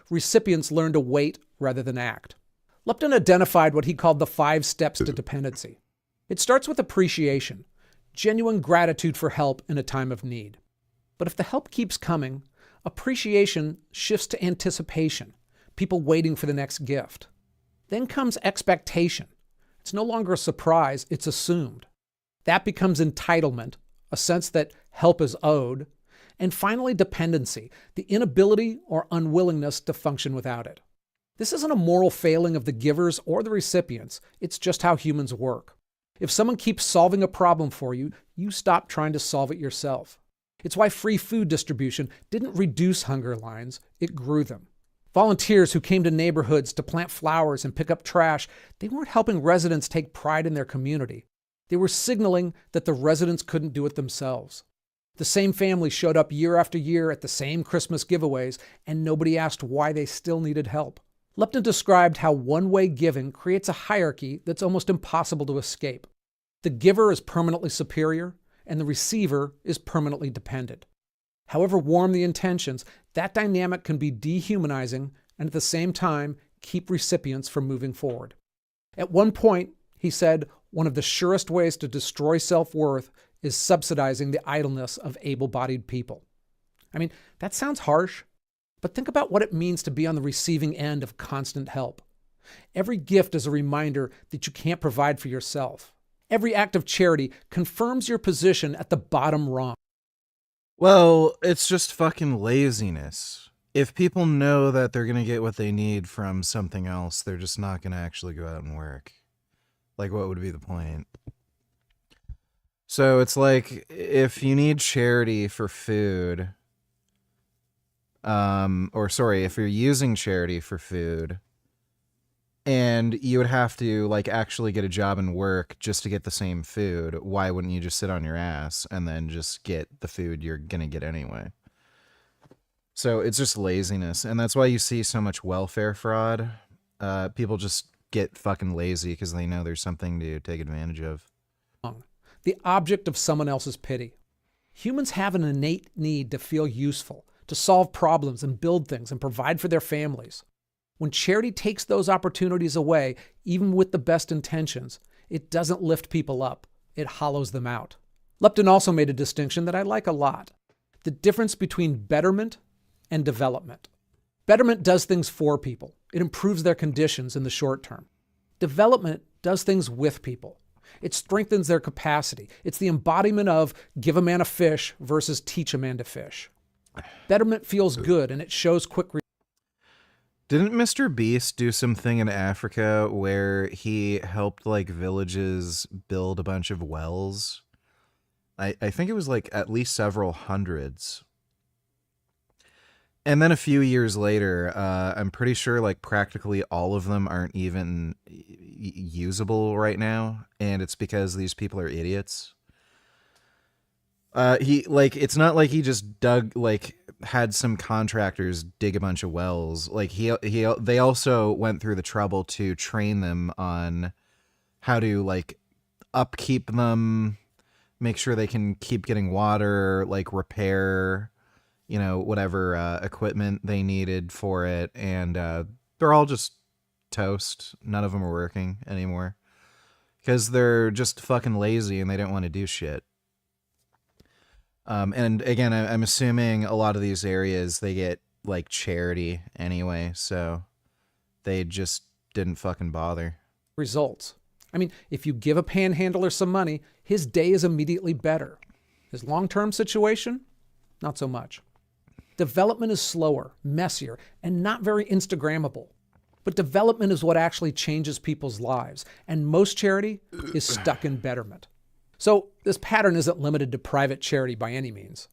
S2: Recipients learn to wait rather than act. Lepton identified what he called the 5 steps to dependency. It starts with appreciation, genuine gratitude for help in a time of need. But if the help keeps coming, appreciation shifts to anticipation, people waiting for the next gift. Then comes expectation. It's no longer a surprise, it's assumed. That becomes entitlement, a sense that help is owed. And finally, dependency, the inability or unwillingness to function without it. This isn't a moral failing of the givers or the recipients, it's just how humans work. If someone keeps solving a problem for you, you stop trying to solve it yourself. It's why free food distribution didn't reduce hunger lines, it grew them. Volunteers who came to neighborhoods to plant flowers and pick up trash, they weren't helping residents take pride in their community. They were signaling that the residents couldn't do it themselves. The same family showed up year after year at the same Christmas giveaways, and nobody asked why they still needed help. Lepton described how one-way giving creates a hierarchy that's almost impossible to escape. The giver is permanently superior, and the receiver is permanently dependent. However warm the intentions, that dynamic can be dehumanizing and at the same time keep recipients from moving forward. At one point, he said, one of the surest ways to destroy self-worth is subsidizing the idleness of able-bodied people. I mean, that sounds harsh, but think about what it means to be on the receiving end of constant help. Every gift is a reminder that you can't provide for yourself. Every act of charity confirms your position at the bottom rung.
S1: Well, it's just fucking laziness. If people know that they're going to get what they need from something else, they're just not going to actually go out and work. Like, what would be the point? So it's like, if you need charity for food, if you're using charity for food, and you would have to, like, actually get a job and work just to get the same food, why wouldn't you just sit on your ass and then just get the food you're gonna get anyway? So it's just laziness, and that's why you see so much welfare fraud. People just get fucking lazy because they know there's something to take advantage of.
S2: The object of someone else's pity. Humans have an innate need to feel useful, to solve problems and build things and provide for their families. When charity takes those opportunities away, even with the best intentions, it doesn't lift people up, it hollows them out. Lepton also made a distinction that I like a lot. The difference between betterment and development. Betterment does things for people. It improves their conditions in the short term. Development does things with people. It strengthens their capacity. It's the embodiment of give a man a fish versus teach a man to fish. Betterment feels good and it shows quick results.
S1: Didn't Mr. Beast do something in Africa where he helped, like, villages build a bunch of wells? I think it was, like, at least several hundreds. And then a few years later, I'm pretty sure, like, practically all of them aren't even usable right now, and it's because these people are idiots. It's not like he just had some contractors dig a bunch of wells. Like, they also went through the trouble to train them on how to, like, upkeep them, make sure they can keep getting water, like, repair, whatever equipment they needed for it. And they're all just toast. None of them are working anymore because they're just fucking lazy and they don't want to do shit. And again, I'm assuming a lot of these areas, they get, like, charity anyway, so they just didn't fucking bother.
S2: Results. I mean, if you give a panhandler some money, his day is immediately better. His long-term situation, not so much. Development is slower, messier, and not very Instagrammable. But development is what actually changes people's lives, and most charity is stuck in betterment. So this pattern isn't limited to private charity by any means.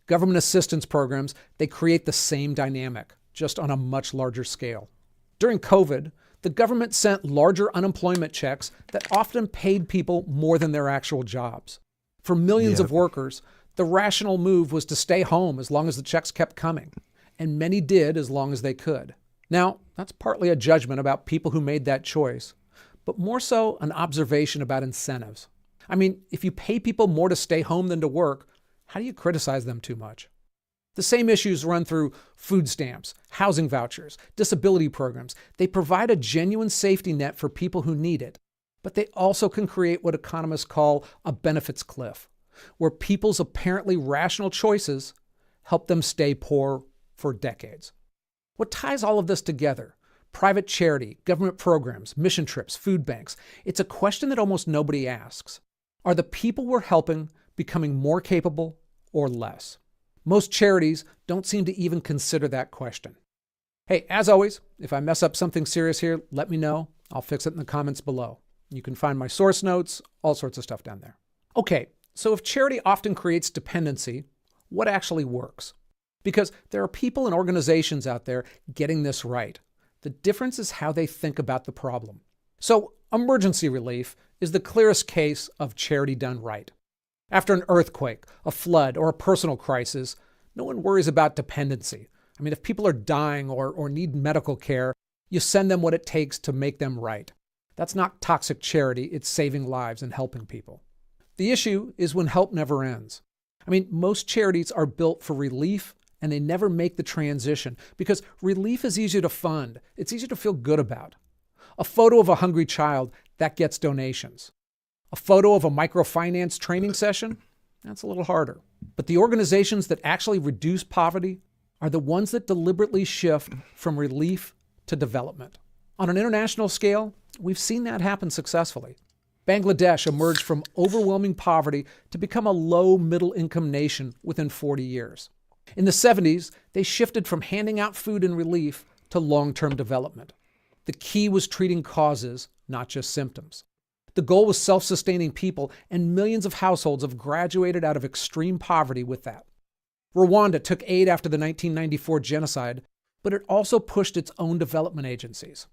S2: Government assistance programs, they create the same dynamic, just on a much larger scale. During COVID, the government sent larger unemployment checks that often paid people more than their actual jobs. For millions of workers, The rational move was to stay home as long as the checks kept coming, and many did as long as they could. Now, that's partly a judgment about people who made that choice, but more so an observation about incentives. I mean, if you pay people more to stay home than to work, how do you criticize them too much? The same issues run through food stamps, housing vouchers, disability programs. They provide a genuine safety net for people who need it, but they also can create what economists call a benefits cliff, where people's apparently rational choices help them stay poor for decades. What ties all of this together? Private charity, government programs, mission trips, food banks. It's a question that almost nobody asks. Are the people we're helping becoming more capable or less? Most charities don't seem to even consider that question. Hey, as always, if I mess up something serious here, let me know. I'll fix it in the comments below. You can find my source notes, all sorts of stuff down there. Okay, so if charity often creates dependency, what actually works? Because there are people and organizations out there getting this right. The difference is how they think about the problem. So emergency relief is the clearest case of charity done right. After an earthquake, a flood, or a personal crisis, no one worries about dependency. I mean, if people are dying or need medical care, you send them what it takes to make them right. That's not toxic charity, it's saving lives and helping people. The issue is when help never ends. I mean, most charities are built for relief and they never make the transition because relief is easier to fund. It's easier to feel good about. A photo of a hungry child, that gets donations. A photo of a microfinance training session, that's a little harder. But the organizations that actually reduce poverty are the ones that deliberately shift from relief to development. On an international scale, we've seen that happen successfully. Bangladesh emerged from overwhelming poverty to become a low middle income nation within 40 years. In the 70s, they shifted from handing out food and relief to long-term development. The key was treating causes, not just symptoms. The goal was self-sustaining people, and millions of households have graduated out of extreme poverty with that. Rwanda took aid after the 1994 genocide, but it also pushed its own development agencies.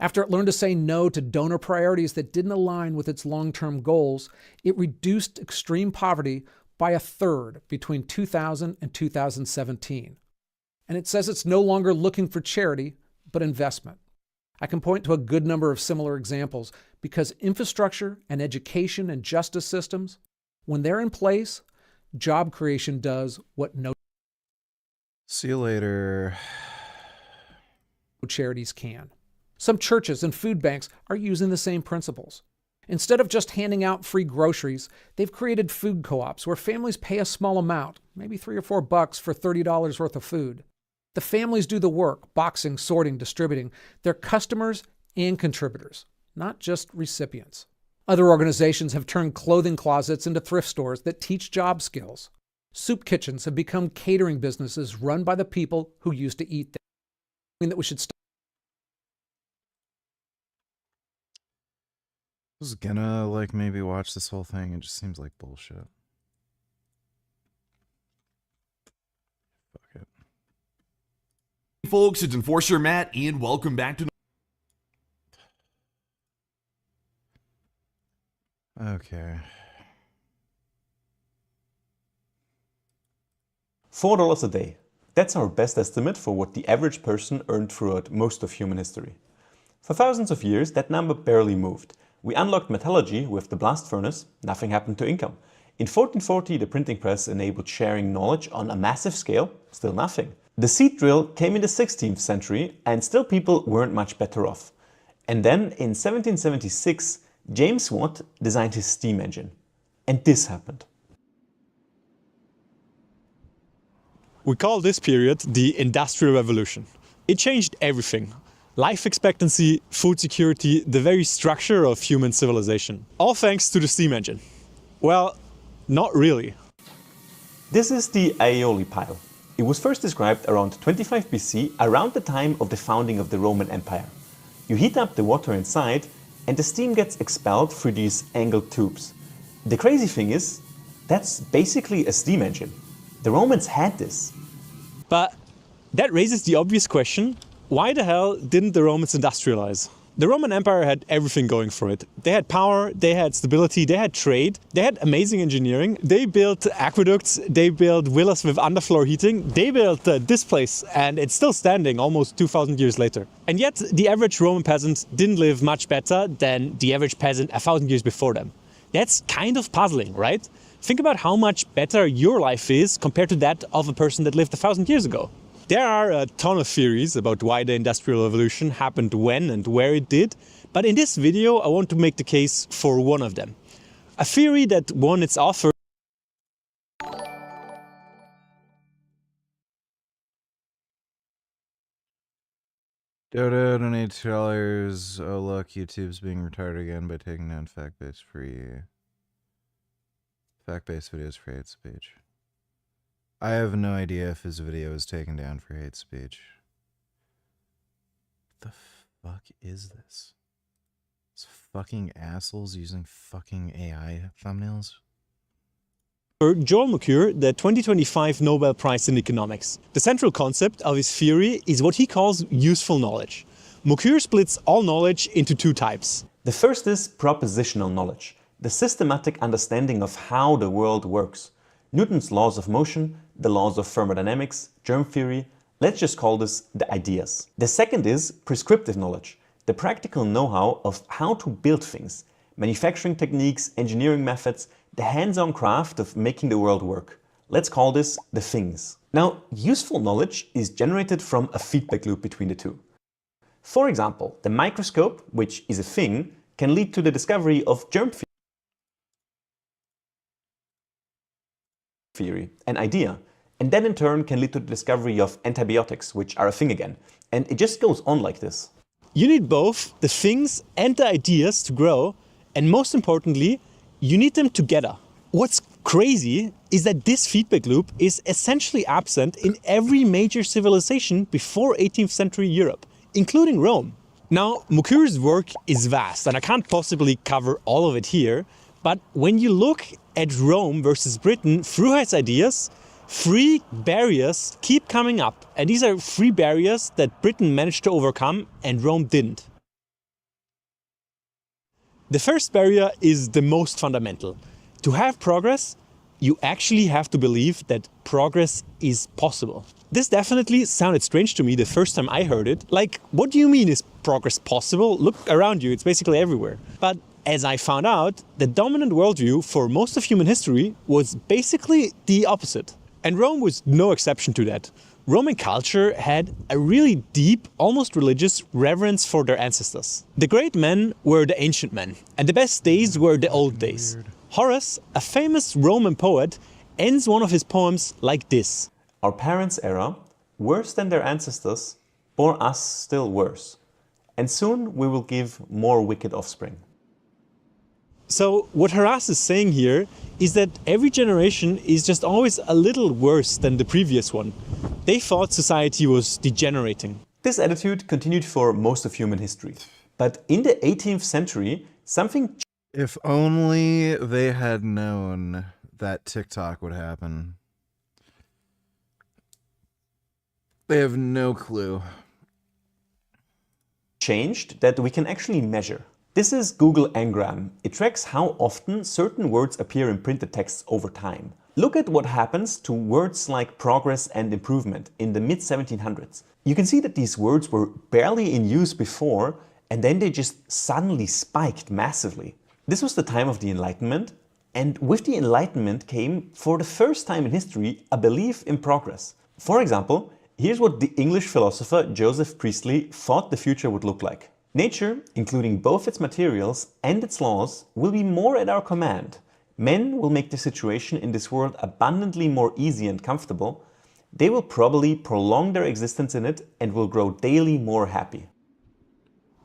S2: After it learned to say no to donor priorities that didn't align with its long-term goals, it reduced extreme poverty by a third between 2000 and 2017. And it says it's no longer looking for charity, but investment. I can point to a good number of similar examples because infrastructure and education and justice systems, when they're in place, job creation does what no
S1: See you later.
S2: charities can. Some churches and food banks are using the same principles. Instead of just handing out free groceries, they've created food co-ops where families pay a small amount, maybe $3 or $4 for $30 worth of food. The families do the work, boxing, sorting, distributing. They're customers and contributors, not just recipients. Other organizations have turned clothing closets into thrift stores that teach job skills. Soup kitchens have become catering businesses run by the people who used to eat there. I mean that we should stop.
S1: I was gonna maybe watch this whole thing. It just seems like bullshit. Fuck it.
S8: Folks, it's Enforcer Matt, and welcome back to...
S1: Okay.
S11: $4 a day. That's our best estimate for what the average person earned throughout most of human history. For thousands of years, that number barely moved. We unlocked metallurgy with the blast furnace, nothing happened to income. In 1440, the printing press enabled sharing knowledge on a massive scale, still nothing. The seed drill came in the 16th century, and still people weren't much better off. And then, in 1776, James Watt designed his steam engine. And this happened.
S12: We call this period the Industrial Revolution. It changed everything. Life expectancy, food security, the very structure of human civilization. All thanks to the steam engine. Well, not really.
S11: This is the aioli pile. It was first described around 25 BC, around the time of the founding of the Roman Empire. You heat up the water inside, and the steam gets expelled through these angled tubes. The crazy thing is, that's basically a steam engine. The Romans had this.
S12: But that raises the obvious question, why the hell didn't the Romans industrialize? The Roman Empire had everything going for it. They had power, they had stability, they had trade, they had amazing engineering. They built aqueducts, they built villas with underfloor heating. They built this place, and it's still standing almost 2,000 years later. And yet, the average Roman peasant didn't live much better than the average peasant 1,000 years before them. That's kind of puzzling, right? Think about how much better your life is compared to that of a person that lived 1,000 years ago. There are a ton of theories about why the Industrial Revolution happened when and where it did, but in this video I want to make the case for one of them. A theory that won its author
S1: Dodo donate $2. Oh look, YouTube's being retarded again by taking down fact-based videos for hate speech. I have no idea if his video is taken down for hate speech. What the fuck is this? It's fucking assholes using fucking AI thumbnails?
S12: Joel Mokyr the 2025 Nobel Prize in Economics. The central concept of his theory is what he calls useful knowledge. Mokyr splits all knowledge into two types.
S11: The first is propositional knowledge, the systematic understanding of how the world works. Newton's laws of motion, the laws of thermodynamics, germ theory, let's just call this the ideas. The second is prescriptive knowledge, the practical know-how of how to build things, manufacturing techniques, engineering methods, the hands-on craft of making the world work. Let's call this the things. Now, useful knowledge is generated from a feedback loop between the two. For example, the microscope, which is a thing, can lead to the discovery of germ theory, an idea, and that in turn can lead to the discovery of antibiotics, which are a thing again. And it just goes on like this.
S12: You need both the things and the ideas to grow, and most importantly, you need them together. What's crazy is that this feedback loop is essentially absent in every major civilization before 18th century Europe, including Rome. Now, Mokyr's work is vast, and I can't possibly cover all of it here, but when you look at Rome versus Britain through his ideas, three barriers keep coming up. And these are three barriers that Britain managed to overcome and Rome didn't. The first barrier is the most fundamental. To have progress, you actually have to believe that progress is possible. This definitely sounded strange to me the first time I heard it. Like, what do you mean is progress possible? Look around you, it's basically everywhere. But as I found out, the dominant worldview for most of human history was basically the opposite. And Rome was no exception to that. Roman culture had a really deep, almost religious reverence for their ancestors. The great men were the ancient men, and the best days were the old days. Horace, a famous Roman poet, ends one of his poems like this.
S11: Our parents' era, worse than their ancestors, bore us still worse. And soon we will give more wicked offspring.
S12: So what Horace is saying here is that every generation is just always a little worse than the previous one. They thought society was degenerating.
S11: This attitude continued for most of human history. But in the 18th century, something...
S1: If only they had known that TikTok would happen. They have no clue.
S11: Changed that we can actually measure. This is Google Ngram. It tracks how often certain words appear in printed texts over time. Look at what happens to words like progress and improvement in the mid-1700s. You can see that these words were barely in use before, and then they just suddenly spiked massively. This was the time of the Enlightenment, and with the Enlightenment came, for the first time in history, a belief in progress. For example, here's what the English philosopher Joseph Priestley thought the future would look like. Nature, including both its materials and its laws, will be more at our command. Men will make the situation in this world abundantly more easy and comfortable. They will probably prolong their existence in it and will grow daily more happy.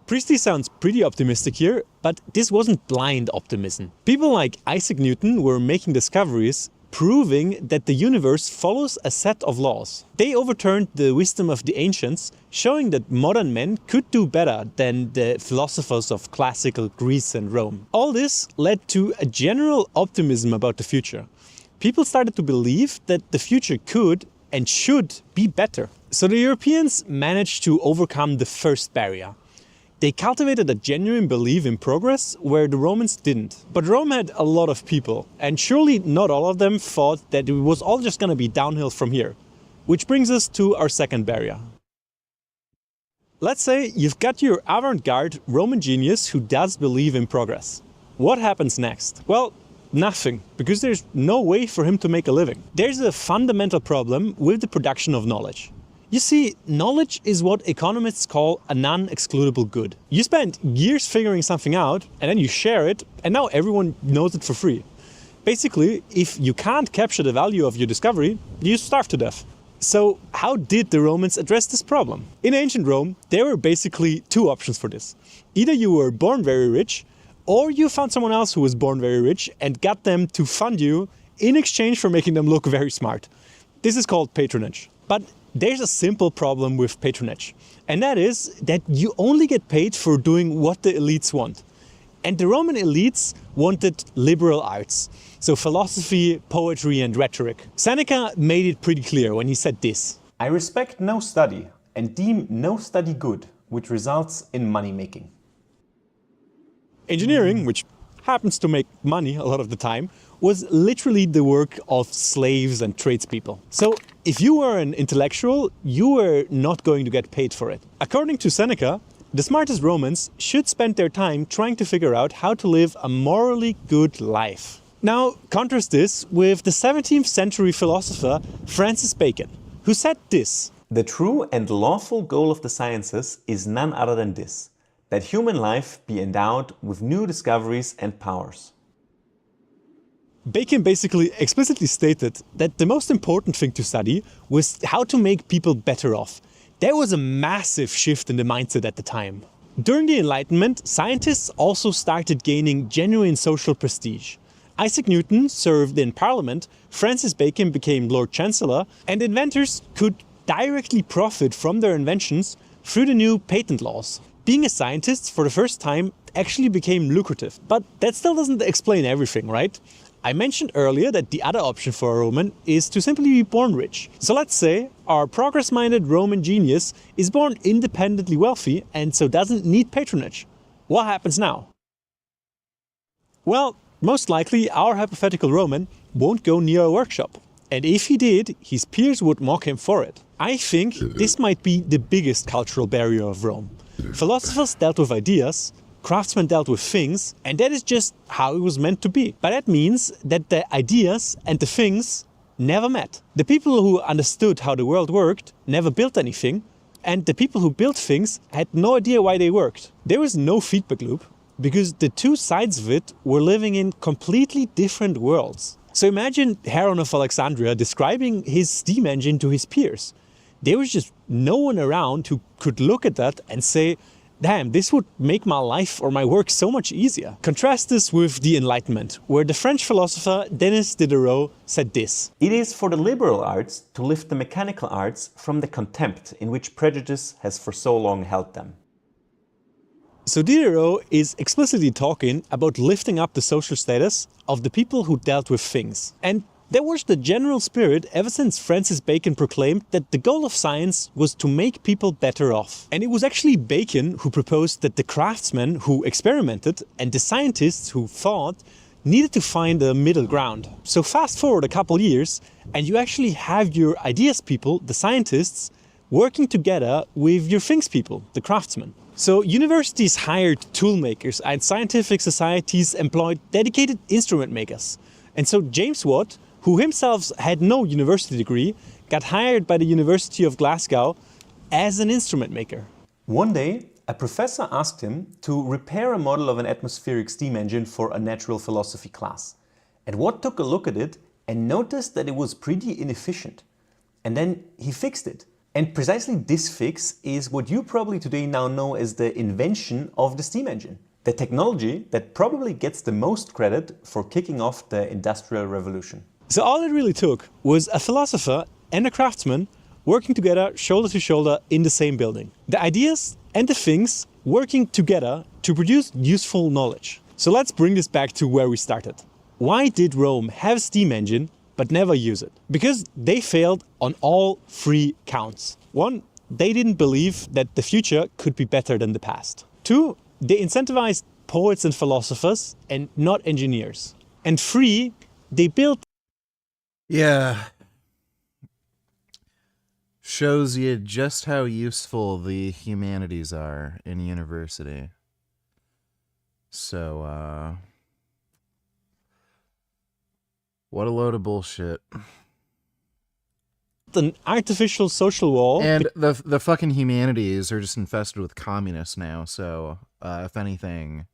S12: Priestley sounds pretty optimistic here, but this wasn't blind optimism. People like Isaac Newton were making discoveries proving that the universe follows a set of laws. They overturned the wisdom of the ancients, showing that modern men could do better than the philosophers of classical Greece and Rome. All this led to a general optimism about the future. People started to believe that the future could and should be better. So the Europeans managed to overcome the first barrier. They cultivated a genuine belief in progress where the Romans didn't. But Rome had a lot of people, and surely not all of them thought that it was all just going to be downhill from here. Which brings us to our second barrier. Let's say you've got your avant-garde Roman genius who does believe in progress. What happens next? Well, nothing, because there's no way for him to make a living. There's a fundamental problem with the production of knowledge. You see, knowledge is what economists call a non-excludable good. You spend years figuring something out, and then you share it, and now everyone knows it for free. Basically, if you can't capture the value of your discovery, you starve to death. So how did the Romans address this problem? In ancient Rome, there were basically two options for this. Either you were born very rich, or you found someone else who was born very rich and got them to fund you in exchange for making them look very smart. This is called patronage. But there's a simple problem with patronage, and that is that you only get paid for doing what the elites want. And the Roman elites wanted liberal arts, so philosophy, poetry and rhetoric. Seneca made it pretty clear when he said this:
S11: I respect no study and deem no study good, which results in money making.
S12: Engineering, which happens to make money a lot of the time, was literally the work of slaves and tradespeople. So if you were an intellectual, you were not going to get paid for it. According to Seneca, the smartest Romans should spend their time trying to figure out how to live a morally good life. Now, contrast this with the 17th century philosopher Francis Bacon, who said this:
S11: The true and lawful goal of the sciences is none other than this, that human life be endowed with new discoveries and powers.
S12: Bacon basically explicitly stated that the most important thing to study was how to make people better off. There was a massive shift in the mindset at the time. During the Enlightenment, scientists also started gaining genuine social prestige. Isaac Newton served in Parliament, Francis Bacon became Lord Chancellor, and inventors could directly profit from their inventions through the new patent laws. Being a scientist for the first time actually became lucrative, but that still doesn't explain everything, right? I mentioned earlier that the other option for a Roman is to simply be born rich. So let's say our progress-minded Roman genius is born independently wealthy and so doesn't need patronage. What happens now? Well, most likely our hypothetical Roman won't go near a workshop. And if he did, his peers would mock him for it. I think this might be the biggest cultural barrier of Rome. Philosophers dealt with ideas, craftsmen dealt with things, and that is just how it was meant to be. But that means that the ideas and the things never met. The people who understood how the world worked never built anything, and the people who built things had no idea why they worked. There was no feedback loop, because the two sides of it were living in completely different worlds. So imagine Heron of Alexandria describing his steam engine to his peers. There was just no one around who could look at that and say, damn, this would make my life or my work so much easier. Contrast this with the Enlightenment, where the French philosopher Denis Diderot said this:
S11: It is for the liberal arts to lift the mechanical arts from the contempt in which prejudice has for so long held them.
S12: So Diderot is explicitly talking about lifting up the social status of the people who dealt with things. And that was the general spirit ever since Francis Bacon proclaimed that the goal of science was to make people better off. And it was actually Bacon who proposed that the craftsmen who experimented and the scientists who thought needed to find a middle ground. So fast forward a couple years and you actually have your ideas people, the scientists, working together with your things people, the craftsmen. So universities hired tool makers and scientific societies employed dedicated instrument makers. And so James Watt, who himself had no university degree, got hired by the University of Glasgow as an instrument maker.
S11: One day, a professor asked him to repair a model of an atmospheric steam engine for a natural philosophy class. And Watt took a look at it and noticed that it was pretty inefficient. And then he fixed it. And precisely this fix is what you probably today now know as the invention of the steam engine. The technology that probably gets the most credit for kicking off the Industrial Revolution.
S12: So all it really took was a philosopher and a craftsman working together shoulder to shoulder in the same building. The ideas and the things working together to produce useful knowledge. So let's bring this back to where we started. Why did Rome have a steam engine but never use it? Because they failed on all three counts. One, they didn't believe that the future could be better than the past. 2, they incentivized poets and philosophers and not engineers. And 3, they built...
S1: Yeah. Shows you just how useful the humanities are in university. So, what a load of bullshit.
S12: An artificial social wall.
S1: And the fucking humanities are just infested with communists now, so, if anything,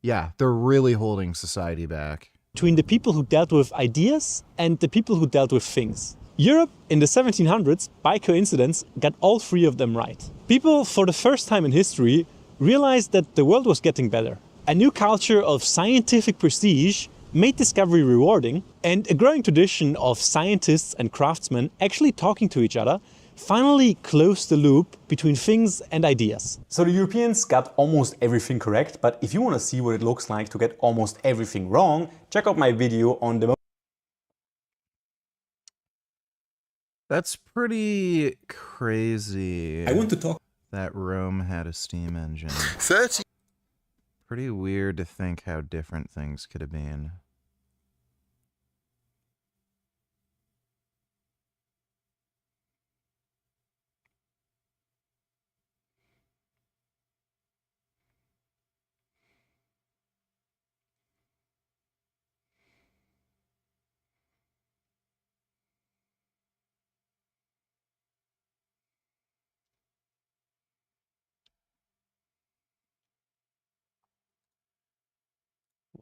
S1: yeah, they're really holding society back.
S12: Between the people who dealt with ideas and the people who dealt with things. Europe in the 1700s, by coincidence, got all 3 of them right. People, for the first time in history, realized that the world was getting better. A new culture of scientific prestige made discovery rewarding, and a growing tradition of scientists and craftsmen actually talking to each other finally closed the loop between things and ideas.
S11: So the Europeans got almost everything correct, but if you want to see what it looks like to get almost everything wrong, check out my video on the...
S1: That's pretty crazy.
S11: I want to talk...
S1: That Rome had a steam engine.
S13: 30.
S1: Pretty weird to think how different things could have been.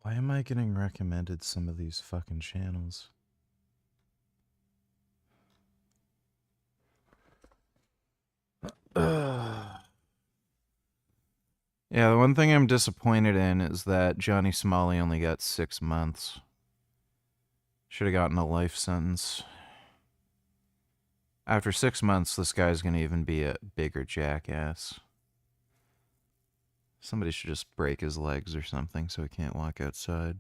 S1: Why am I getting recommended some of these fucking channels? Yeah, the one thing I'm disappointed in is that Johnny Smalley only got 6 months. Should have gotten a life sentence. After 6 months, this guy's gonna even be a bigger jackass. Somebody should just break his legs or something so he can't walk outside.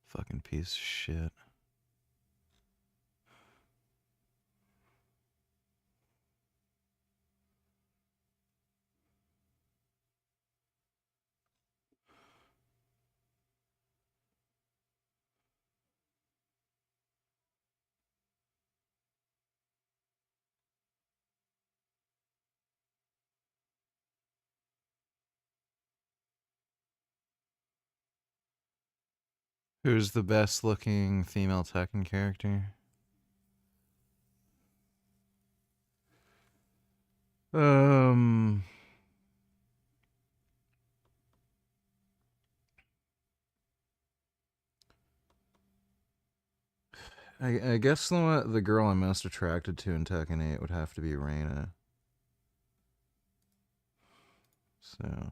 S1: Fucking piece of shit. Who's the best looking female Tekken character? I guess the girl I'm most attracted to in Tekken 8 would have to be Reina. So...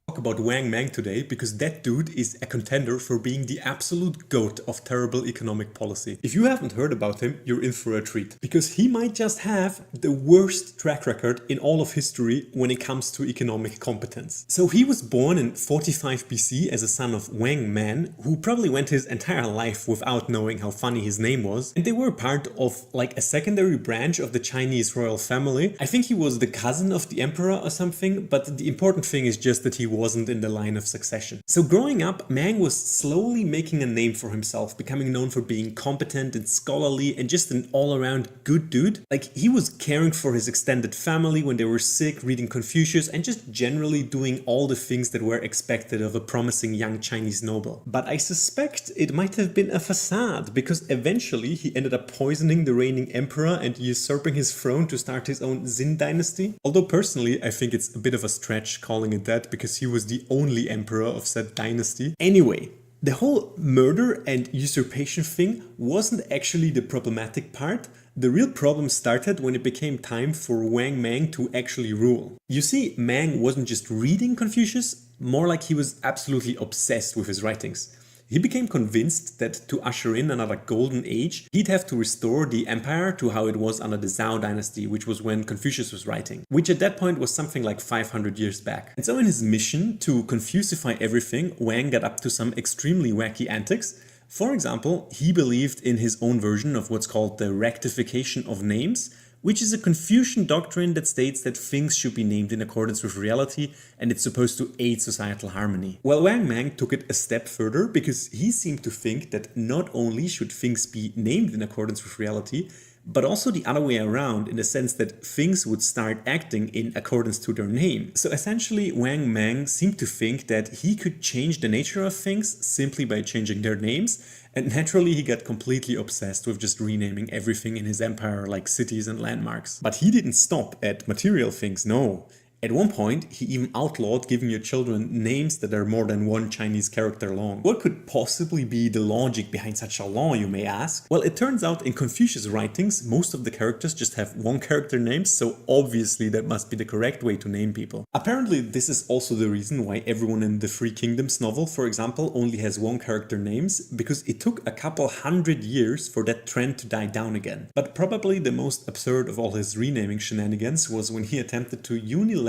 S11: talk about Wang Mang today because that dude is a contender for being the absolute goat of terrible economic policy. If you haven't heard about him, you're in for a treat because he might just have the worst track record in all of history when it comes to economic competence. So he was born in 45 BC as a son of Wang Mang, who probably went his entire life without knowing how funny his name was, and they were part of like a secondary branch of the Chinese royal family. I think he was the cousin of the emperor or something, but the important thing is just that he wasn't in the line of succession. So growing up, Mang was slowly making a name for himself, becoming known for being competent and scholarly and just an all-around good dude. Like, he was caring for his extended family when they were sick, reading Confucius, and just generally doing all the things that were expected of a promising young Chinese noble. But I suspect it might have been a facade, because eventually he ended up poisoning the reigning emperor and usurping his throne to start his own Xin dynasty. Although personally, I think it's a bit of a stretch calling it that, because he was the only emperor of said dynasty. Anyway, the whole murder and usurpation thing wasn't actually the problematic part. The real problem started when it became time for Wang Mang to actually rule. You see, Mang wasn't just reading Confucius, more like he was absolutely obsessed with his writings. He became convinced that to usher in another golden age, he'd have to restore the empire to how it was under the Zhao dynasty, which was when Confucius was writing, which at that point was something like 500 years back. And so in his mission to Confucify everything, Wang got up to some extremely wacky antics. For example, he believed in his own version of what's called the rectification of names,
S13: which is a Confucian doctrine that states that things should be named in accordance with reality and it's supposed to aid societal harmony. Well, Wang Mang took it a step further because he seemed to think that not only should things be named in accordance with reality, but also the other way around, in the sense that things would start acting in accordance to their name. So essentially, Wang Mang seemed to think that he could change the nature of things simply by changing their names, and naturally he got completely obsessed with just renaming everything in his empire, like cities and landmarks. But he didn't stop at material things, no. At one point, he even outlawed giving your children names that are more than one Chinese character long. What could possibly be the logic behind such a law, you may ask? Well, it turns out in Confucius' writings, most of the characters just have one character names, so obviously that must be the correct way to name people. Apparently, this is also the reason why everyone in the Three Kingdoms novel, for example, only has one character names, because it took a couple hundred years for that trend to die down again. But probably the most absurd of all his renaming shenanigans was when he attempted to unilaterally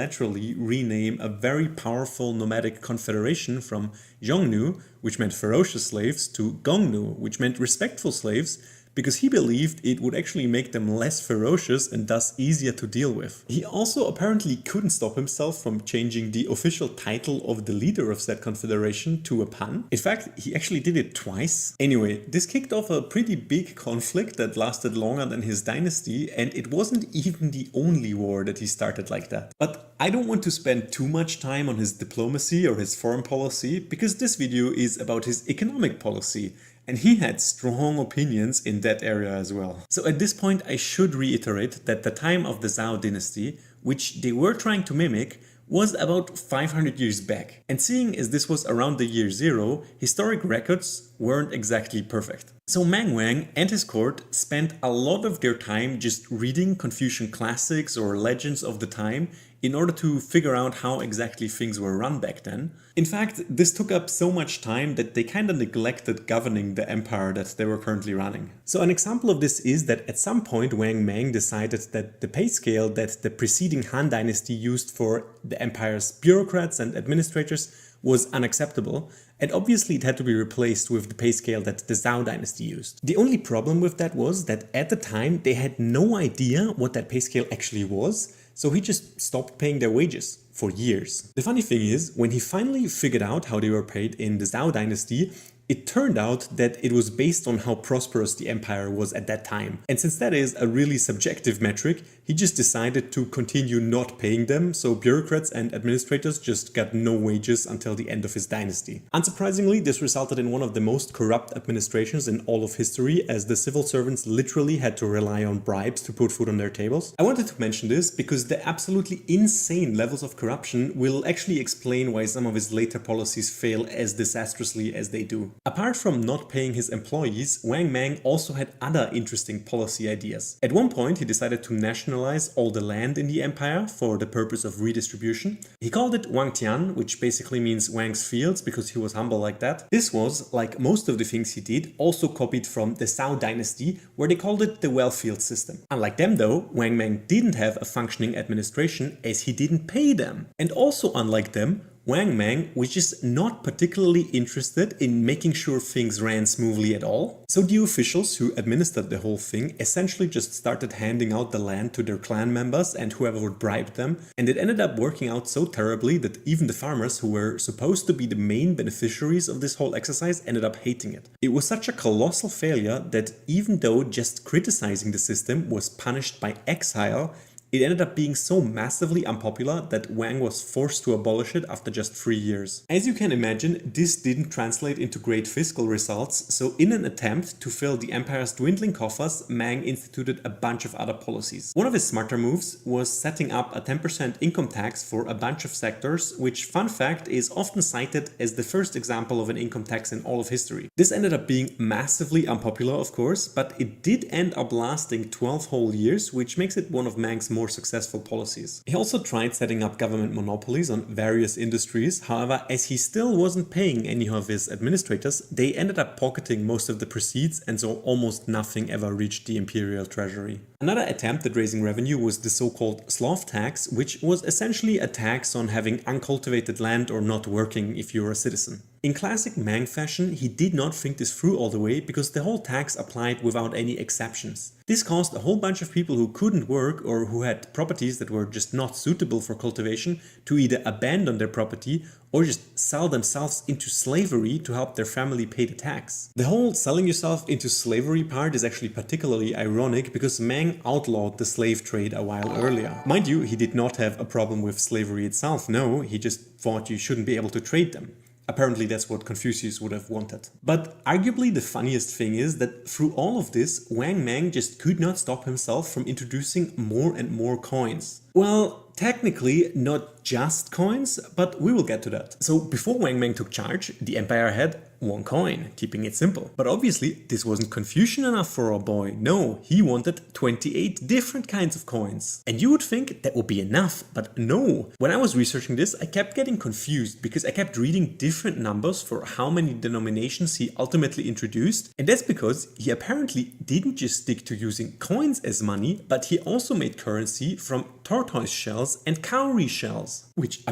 S13: rename a very powerful nomadic confederation from Zhongnu, which meant ferocious slaves, to Gongnu, which meant respectful slaves, because he believed it would actually make them less ferocious and thus easier to deal with. He also apparently couldn't stop himself from changing the official title of the leader of said confederation to a pun. In fact, he actually did it twice. Anyway, this kicked off a pretty big conflict that lasted longer than his dynasty, and it wasn't even the only war that he started like that. But I don't want to spend too much time on his diplomacy or his foreign policy, because this video is about his economic policy. And he had strong opinions in that area as well. So at this point, I should reiterate that the time of the Zhao dynasty, which they were trying to mimic, was about 500 years back. And seeing as this was around the year 0, historic records weren't exactly perfect. So Mang Wang and his court spent a lot of their time just reading Confucian classics or legends of the time in order to figure out how exactly things were run back then. In fact, this took up so much time that they kind of neglected governing the empire that they were currently running. So an example of this is that at some point Wang Mang decided that the pay scale that the preceding Han dynasty used for the empire's bureaucrats and administrators was unacceptable, and obviously it had to be replaced with the pay scale that the Zhao dynasty used. The only problem with that was that at the time they had no idea what that pay scale actually was, so he just stopped paying their wages for years. The funny thing is, when he finally figured out how they were paid in the Zhao dynasty, it turned out that it was based on how prosperous the empire was at that time. And since that is a really subjective metric, he just decided to continue not paying them, so bureaucrats and administrators just got no wages until the end of his dynasty. Unsurprisingly, this resulted in one of the most corrupt administrations in all of history, as the civil servants literally had to rely on bribes to put food on their tables. I wanted to mention this because the absolutely insane levels of corruption will actually explain why some of his later policies fail as disastrously as they do. Apart from not paying his employees, Wang Mang also had other interesting policy ideas. At one point, he decided to nationalize all the land in the empire for the purpose of redistribution. He called it Wang Tian, which basically means Wang's fields because he was humble like that. This was, like most of the things he did, also copied from the Zhao dynasty, where they called it the well-field system. Unlike them though, Wang Mang didn't have a functioning administration as he didn't pay them. And also unlike them, Wang Mang was just not particularly interested in making sure things ran smoothly at all. So the officials who administered the whole thing essentially just started handing out the land to their clan members and whoever would bribe them, and it ended up working out so terribly that even the farmers who were supposed to be the main beneficiaries of this whole exercise ended up hating it. It was such a colossal failure that even though just criticizing the system was punished by exile, it ended up being so massively unpopular that Wang was forced to abolish it after just 3 years. As you can imagine, this didn't translate into great fiscal results, so in an attempt to fill the empire's dwindling coffers, Mang instituted a bunch of other policies. One of his smarter moves was setting up a 10% income tax for a bunch of sectors, which, fun fact, is often cited as the first example of an income tax in all of history. This ended up being massively unpopular, of course, but it did end up lasting 12 whole years, which makes it one of Mang's more successful policies. He also tried setting up government monopolies on various industries. However, as he still wasn't paying any of his administrators, they ended up pocketing most of the proceeds, and so almost nothing ever reached the imperial treasury. Another attempt at raising revenue was the so-called sloth tax, which was essentially a tax on having uncultivated land or not working if you're a citizen. In classic Mang fashion, he did not think this through all the way because the whole tax applied without any exceptions. This caused a whole bunch of people who couldn't work or who had properties that were just not suitable for cultivation to either abandon their property or just sell themselves into slavery to help their family pay the tax. The whole selling yourself into slavery part is actually particularly ironic because Mang outlawed the slave trade a while earlier. Mind you, he did not have a problem with slavery itself, no, he just thought you shouldn't be able to trade them. Apparently that's what Confucius would have wanted. But arguably the funniest thing is that through all of this, Wang Mang just could not stop himself from introducing more and more coins. Well, technically not just coins, but we will get to that. So before Wang Mang took charge, the empire had one coin, keeping it simple. But obviously this wasn't Confucian enough for our boy. No, he wanted 28 different kinds of coins. And you would think that would be enough, but no. When I was researching this, I kept getting confused because I kept reading different numbers for how many denominations he ultimately introduced. And that's because he apparently didn't just stick to using coins as money, but he also made currency from tortoise shells and cowrie shells, which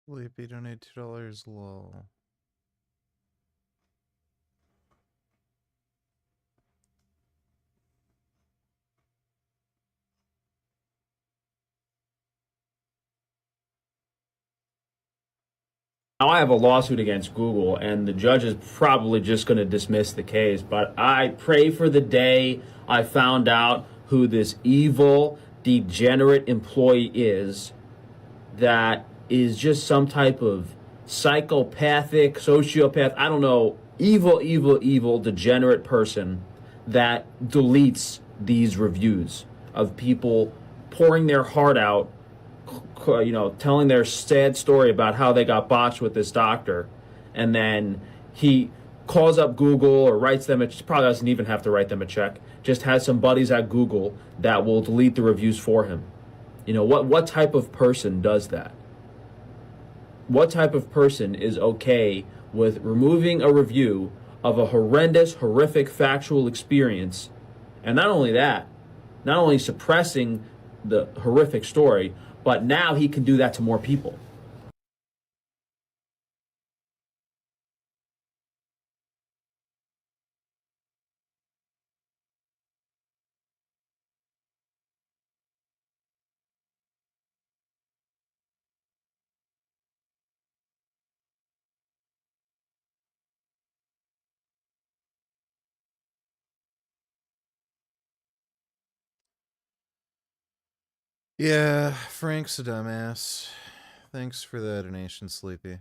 S1: Sleepy, donate $2 low.
S14: Now I have a lawsuit against Google, and the judge is probably just going to dismiss the case, but I pray for the day I found out who this evil, degenerate employee is that is just some type of psychopathic, sociopath, I don't know, evil, degenerate person that deletes these reviews of people pouring their heart out, you know, telling their sad story about how they got botched with this doctor, and then he calls up Google or writes them, probably doesn't even have to write them a check, just has some buddies at Google that will delete the reviews for him. You know, what type of person does that? What type of person is okay with removing a review of a horrendous, horrific, factual experience, and not only that, not only suppressing the horrific story, but now he can do that to more people.
S1: Yeah, Frank's a dumbass. Thanks for the donation, Sleepy.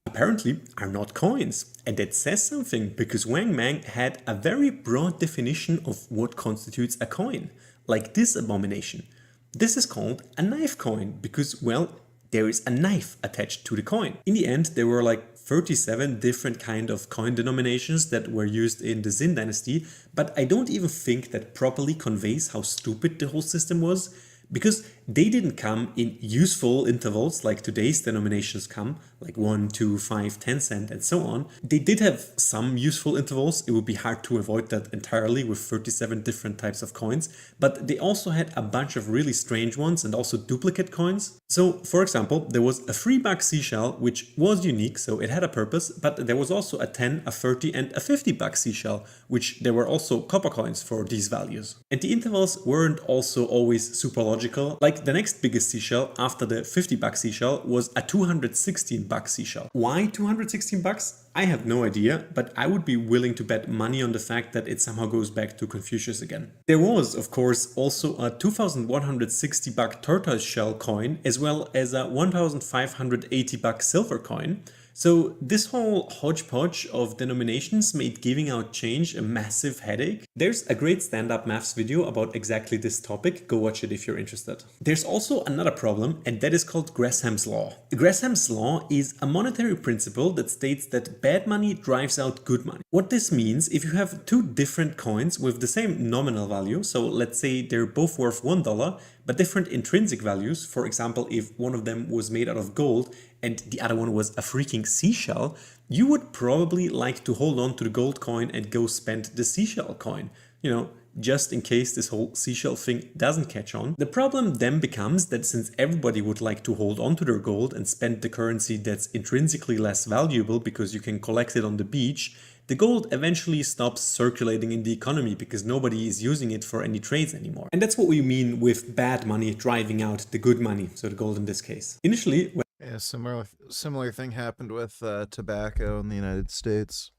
S13: Apparently are not coins. And that says something because Wang Mang had a very broad definition of what constitutes a coin, like this abomination. This is called a knife coin because, well, there is a knife attached to the coin. In the end, there were like 37 different kind of coin denominations that were used in the Xin dynasty, but I don't even think that properly conveys how stupid the whole system was, because they didn't come in useful intervals like today's denominations come, like 1, 2, 5, 10 cent and so on. They did have some useful intervals. It would be hard to avoid that entirely with 37 different types of coins, but they also had a bunch of really strange ones and also duplicate coins. So for example, there was a $3 seashell, which was unique, so it had a purpose, but there was also a 10, a 30 and a $50 seashell, which there were also copper coins for these values. And the intervals weren't also always super logical. Like the next biggest seashell after the $50 seashell was a $216 seashell. Why $216? I have no idea, but I would be willing to bet money on the fact that it somehow goes back to Confucius again. There was, of course, also a $2,160 tortoise shell coin, as well as a $1,580 silver coin. So this whole hodgepodge of denominations made giving out change a massive headache. There's a great stand-up maths video about exactly this topic. Go watch it if you're interested. There's also another problem, and that is called Gresham's law. Gresham's law is a monetary principle that states that bad money drives out good money. What this means, if you have two different coins with the same nominal value, so let's say they're both worth $1, but different intrinsic values, for example, if one of them was made out of gold and the other one was a freaking seashell, you would probably like to hold on to the gold coin and go spend the seashell coin. You know, just in case this whole seashell thing doesn't catch on. The problem then becomes that since everybody would like to hold on to their gold and spend the currency that's intrinsically less valuable because you can collect it on the beach, the gold eventually stops circulating in the economy because nobody is using it for any trades anymore. And that's what we mean with bad money driving out the good money, so the gold in this case. Initially,
S1: yeah, similar thing happened with tobacco in the United States.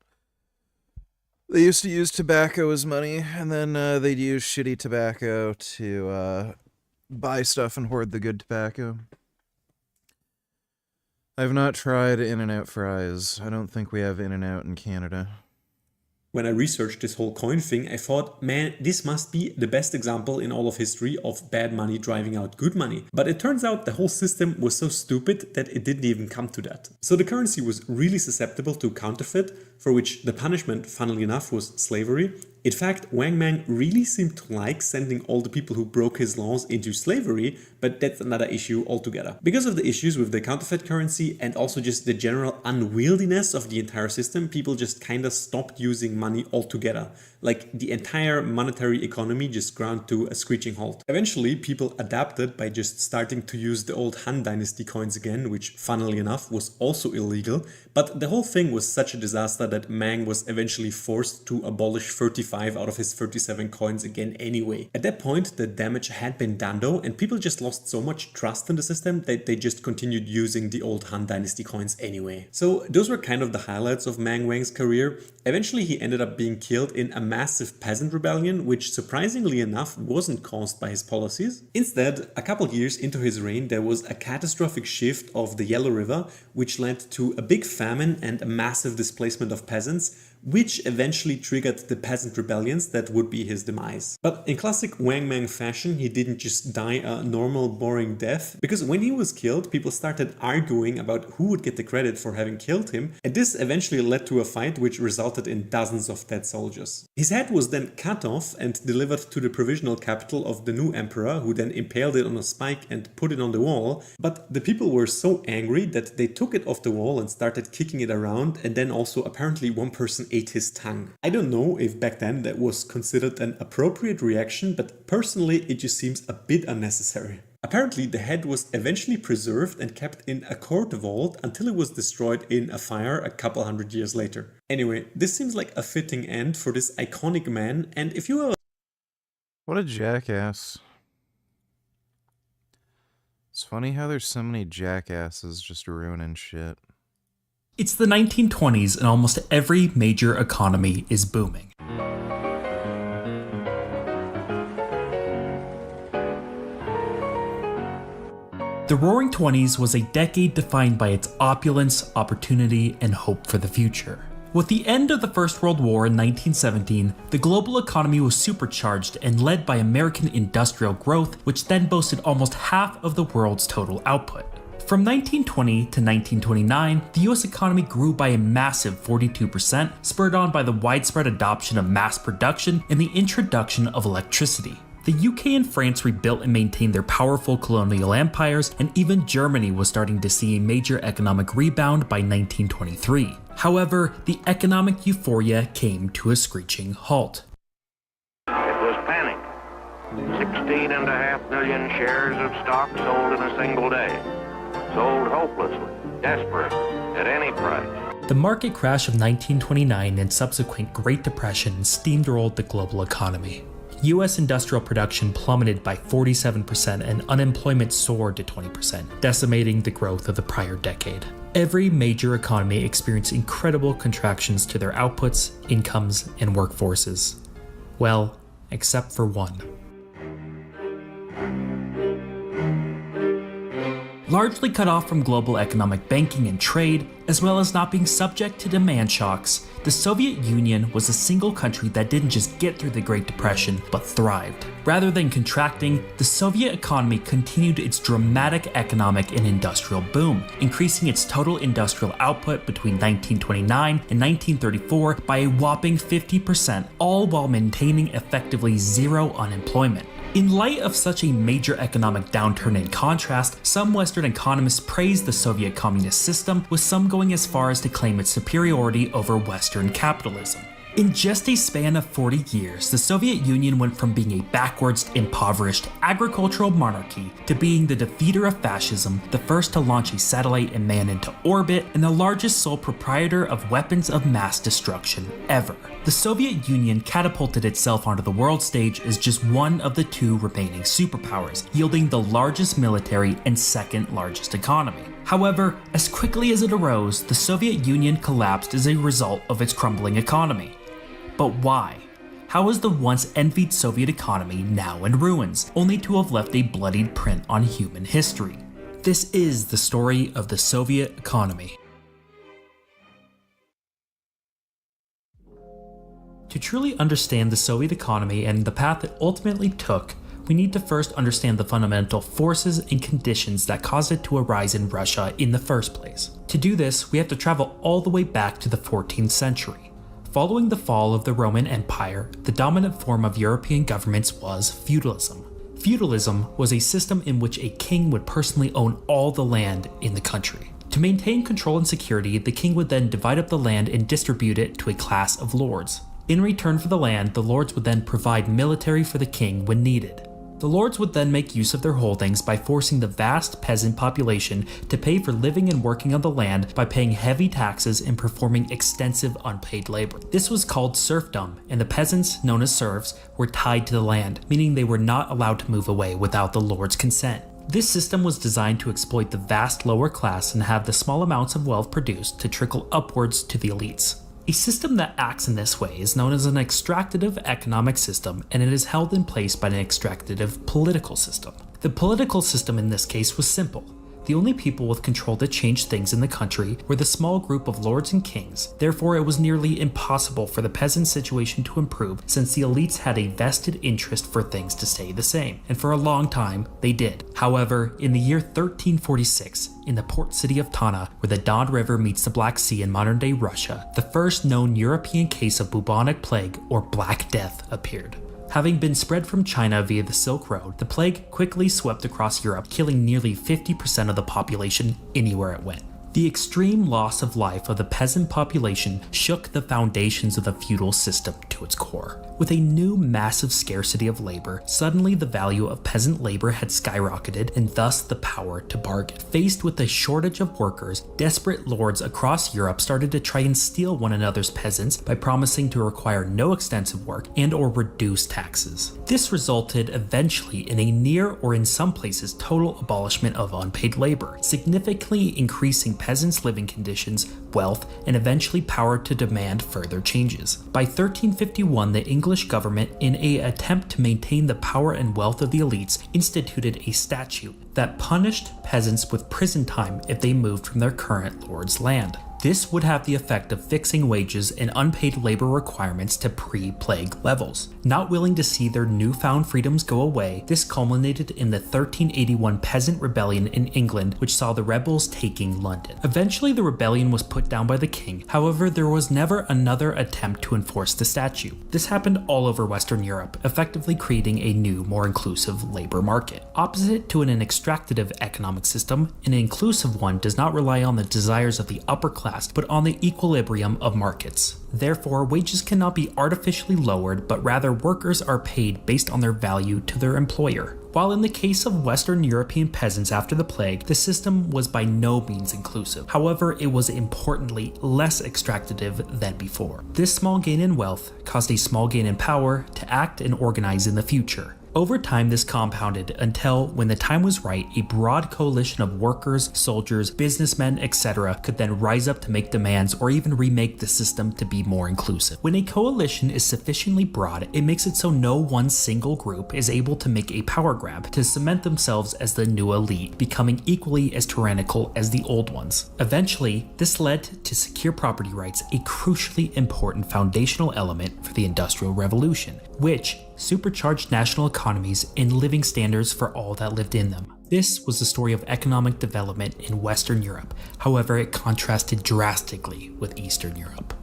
S1: They used to use tobacco as money, and then they'd use shitty tobacco to buy stuff and hoard the good tobacco. I've not tried In-N-Out fries. I don't think we have In-N-Out in Canada.
S13: When I researched this whole coin thing, I thought, man, this must be the best example in all of history of bad money driving out good money. But it turns out the whole system was so stupid that it didn't even come to that. So the currency was really susceptible to counterfeit, for which the punishment, funnily enough, was slavery. In fact, Wang Mang really seemed to like sending all the people who broke his laws into slavery, but that's another issue altogether. Because of the issues with the counterfeit currency and also just the general unwieldiness of the entire system, people just kinda stopped using money altogether. Like the entire monetary economy just ground to a screeching halt. Eventually, people adapted by just starting to use the old Han Dynasty coins again, which funnily enough was also illegal, but the whole thing was such a disaster that Mang was eventually forced to abolish 35 out of his 37 coins again anyway. At that point, the damage had been done though, and people just lost so much trust in the system that they just continued using the old Han Dynasty coins anyway. So those were kind of the highlights of Mang Wang's career. Eventually he ended up being killed in a massive peasant rebellion, which surprisingly enough wasn't caused by his policies. Instead, a couple years into his reign, there was a catastrophic shift of the Yellow River, which led to a big famine and a massive displacement of peasants, which eventually triggered the peasant rebellions that would be his demise. But in classic Wang Mang fashion, he didn't just die a normal, boring death, because when he was killed, people started arguing about who would get the credit for having killed him, and this eventually led to a fight which resulted in dozens of dead soldiers. His head was then cut off and delivered to the provisional capital of the new emperor, who then impaled it on a spike and put it on the wall, but the people were so angry that they took it off the wall and started kicking it around, and then also apparently one person ate his tongue. I don't know if back then that was considered an appropriate reaction, but personally it just seems a bit unnecessary. Apparently the head was eventually preserved and kept in a court vault until it was destroyed in a fire a couple hundred years later. Anyway, this seems like a fitting end for this iconic man, and if you are...
S1: What a jackass. It's funny how there's so many jackasses just ruining shit.
S15: It's the 1920s and almost every major economy is booming. The Roaring Twenties was a decade defined by its opulence, opportunity, and hope for the future. With the end of the First World War in 1917, the global economy was supercharged and led by American industrial growth, which then boasted almost half of the world's total output. From 1920 to 1929, the US economy grew by a massive 42%, spurred on by the widespread adoption of mass production and the introduction of electricity. The UK and France rebuilt and maintained their powerful colonial empires, and even Germany was starting to see a major economic rebound by 1923. However, the economic euphoria came to a screeching halt.
S16: It was panic. 16.5 million shares of stock sold in a single day. Sold hopelessly, desperate, at any price.
S15: The market crash of 1929 and subsequent Great Depression steamrolled the global economy. US industrial production plummeted by 47% and unemployment soared to 20%, decimating the growth of the prior decade. Every major economy experienced incredible contractions to their outputs, incomes, and workforces. Well, except for one. Largely cut off from global economic banking and trade, as well as not being subject to demand shocks, the Soviet Union was a single country that didn't just get through the Great Depression, but thrived. Rather than contracting, the Soviet economy continued its dramatic economic and industrial boom, increasing its total industrial output between 1929 and 1934 by a whopping 50%, all while maintaining effectively zero unemployment. In light of such a major economic downturn and contrast, some Western economists praised the Soviet communist system, with some going as far as to claim its superiority over Western capitalism. In just a span of 40 years, the Soviet Union went from being a backwards, impoverished agricultural monarchy to being the defeater of fascism, the first to launch a satellite and man into orbit, and the largest sole proprietor of weapons of mass destruction ever. The Soviet Union catapulted itself onto the world stage as just one of the two remaining superpowers, yielding the largest military and second largest economy. However, as quickly as it arose, the Soviet Union collapsed as a result of its crumbling economy. But why? How is the once envied Soviet economy now in ruins, only to have left a bloodied print on human history? This is the story of the Soviet economy. To truly understand the Soviet economy and the path it ultimately took, we need to first understand the fundamental forces and conditions that caused it to arise in Russia in the first place. To do this, we have to travel all the way back to the 14th century. Following the fall of the Roman Empire, the dominant form of European governments was feudalism. Feudalism was a system in which a king would personally own all the land in the country. To maintain control and security, the king would then divide up the land and distribute it to a class of lords. In return for the land, the lords would then provide military for the king when needed. The lords would then make use of their holdings by forcing the vast peasant population to pay for living and working on the land by paying heavy taxes and performing extensive unpaid labor. This was called serfdom, and the peasants, known as serfs, were tied to the land, meaning they were not allowed to move away without the lord's consent. This system was designed to exploit the vast lower class and have the small amounts of wealth produced to trickle upwards to the elites. A system that acts in this way is known as an extractive economic system, and it is held in place by an extractive political system. The political system in this case was simple. The only people with control to change things in the country were the small group of lords and kings. Therefore, it was nearly impossible for the peasant situation to improve, since the elites had a vested interest for things to stay the same, and for a long time, they did. However, in the year 1346, in the port city of Tana, where the Don River meets the Black Sea in modern-day Russia, the first known European case of bubonic plague, or Black Death, appeared. Having been spread from China via the Silk Road, the plague quickly swept across Europe, killing nearly 50% of the population anywhere it went. The extreme loss of life of the peasant population shook the foundations of the feudal system to its core. With a new massive scarcity of labor, suddenly the value of peasant labor had skyrocketed and thus the power to bargain. Faced with a shortage of workers, desperate lords across Europe started to try and steal one another's peasants by promising to require no extensive work and or reduce taxes. This resulted eventually in a near or in some places total abolishment of unpaid labor, significantly increasing peasants' living conditions, wealth, and eventually power to demand further changes. By 1351, the English government, in an attempt to maintain the power and wealth of the elites, instituted a statute that punished peasants with prison time if they moved from their current lord's land. This would have the effect of fixing wages and unpaid labor requirements to pre-plague levels. Not willing to see their newfound freedoms go away, this culminated in the 1381 Peasant Rebellion in England, which saw the rebels taking London. Eventually, the rebellion was put down by the king. However, there was never another attempt to enforce the statute. This happened all over Western Europe, effectively creating a new, more inclusive labor market. Opposite to an extractive economic system, an inclusive one does not rely on the desires of the upper class, but on the equilibrium of markets. Therefore, wages cannot be artificially lowered, but rather workers are paid based on their value to their employer. While in the case of Western European peasants after the plague, the system was by no means inclusive. However, it was importantly less extractive than before. This small gain in wealth caused a small gain in power to act and organize in the future. Over time, this compounded until, when the time was right, a broad coalition of workers, soldiers, businessmen, etc. could then rise up to make demands or even remake the system to be more inclusive. When a coalition is sufficiently broad, it makes it so no one single group is able to make a power grab to cement themselves as the new elite, becoming equally as tyrannical as the old ones. Eventually, this led to secure property rights, a crucially important foundational element for the Industrial Revolution, which supercharged national economies and living standards for all that lived in them. This was the story of economic development in Western Europe. However, it contrasted drastically with Eastern Europe.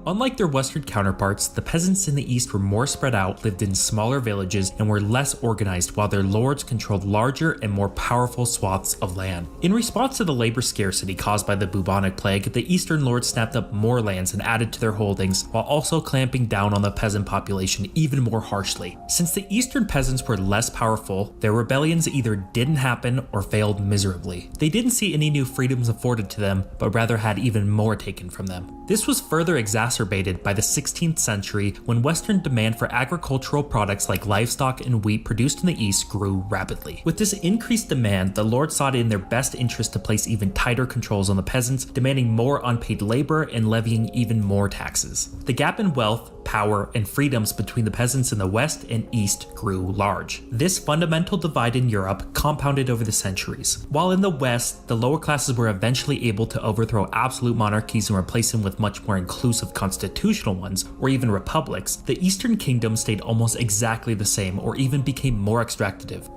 S15: Unlike their Western counterparts, the peasants in the East were more spread out, lived in smaller villages, and were less organized, while their lords controlled larger and more powerful swaths of land. In response to the labor scarcity caused by the bubonic plague, the Eastern lords snapped up more lands and added to their holdings, while also clamping down on the peasant population even more harshly. Since the Eastern peasants were less powerful, their rebellions either didn't happen or failed miserably. They didn't see any new freedoms afforded to them, but rather had even more taken from them. This was further exacerbated by the 16th century when Western demand for agricultural products like livestock and wheat produced in the East grew rapidly. With this increased demand, the lords saw it in their best interest to place even tighter controls on the peasants, demanding more unpaid labor and levying even more taxes. The gap in wealth, power, and freedoms between the peasants in the West and East grew large. This fundamental divide in Europe compounded over the centuries. While in the West, the lower classes were eventually able to overthrow absolute monarchies and replace them with much more inclusive constitutional ones, or even republics, the Eastern kingdom stayed almost exactly the same, or even became more extractive.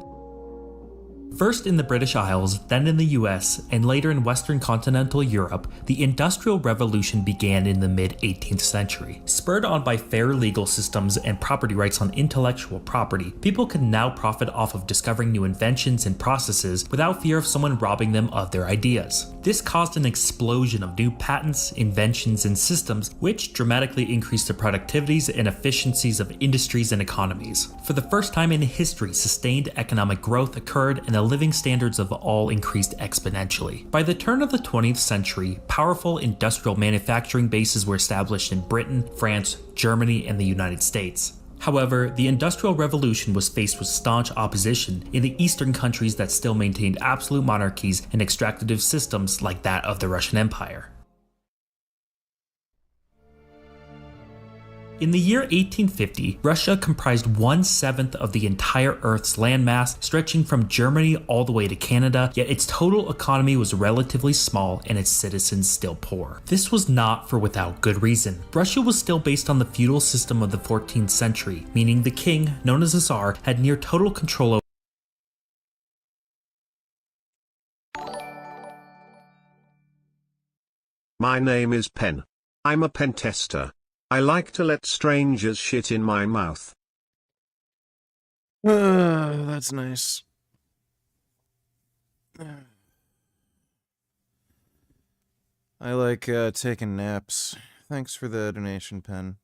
S15: First in the British Isles, then in the US, and later in Western continental Europe, the Industrial Revolution began in the mid-18th century. Spurred on by fair legal systems and property rights on intellectual property, people could now profit off of discovering new inventions and processes without fear of someone robbing them of their ideas. This caused an explosion of new patents, inventions, and systems, which dramatically increased the productivities and efficiencies of industries and economies. For the first time in history, sustained economic growth occurred and the living standards of all increased exponentially. By the turn of the 20th century, powerful industrial manufacturing bases were established in Britain, France, Germany, and the United States. However, the Industrial Revolution was faced with staunch opposition in the Eastern countries that still maintained absolute monarchies and extractive systems like that of the Russian Empire. In the year 1850, Russia comprised 1/7 of the entire Earth's landmass, stretching from Germany all the way to Canada, yet its total economy was relatively small and its citizens still poor. This was not for without good reason. Russia was still based on the feudal system of the 14th century, meaning the king, known as the Tsar, had near total control over
S9: My name is Pen. I'm a pen tester. I like to let strangers shit in my mouth.
S1: That's nice. I like taking naps. Thanks for the donation, Pen.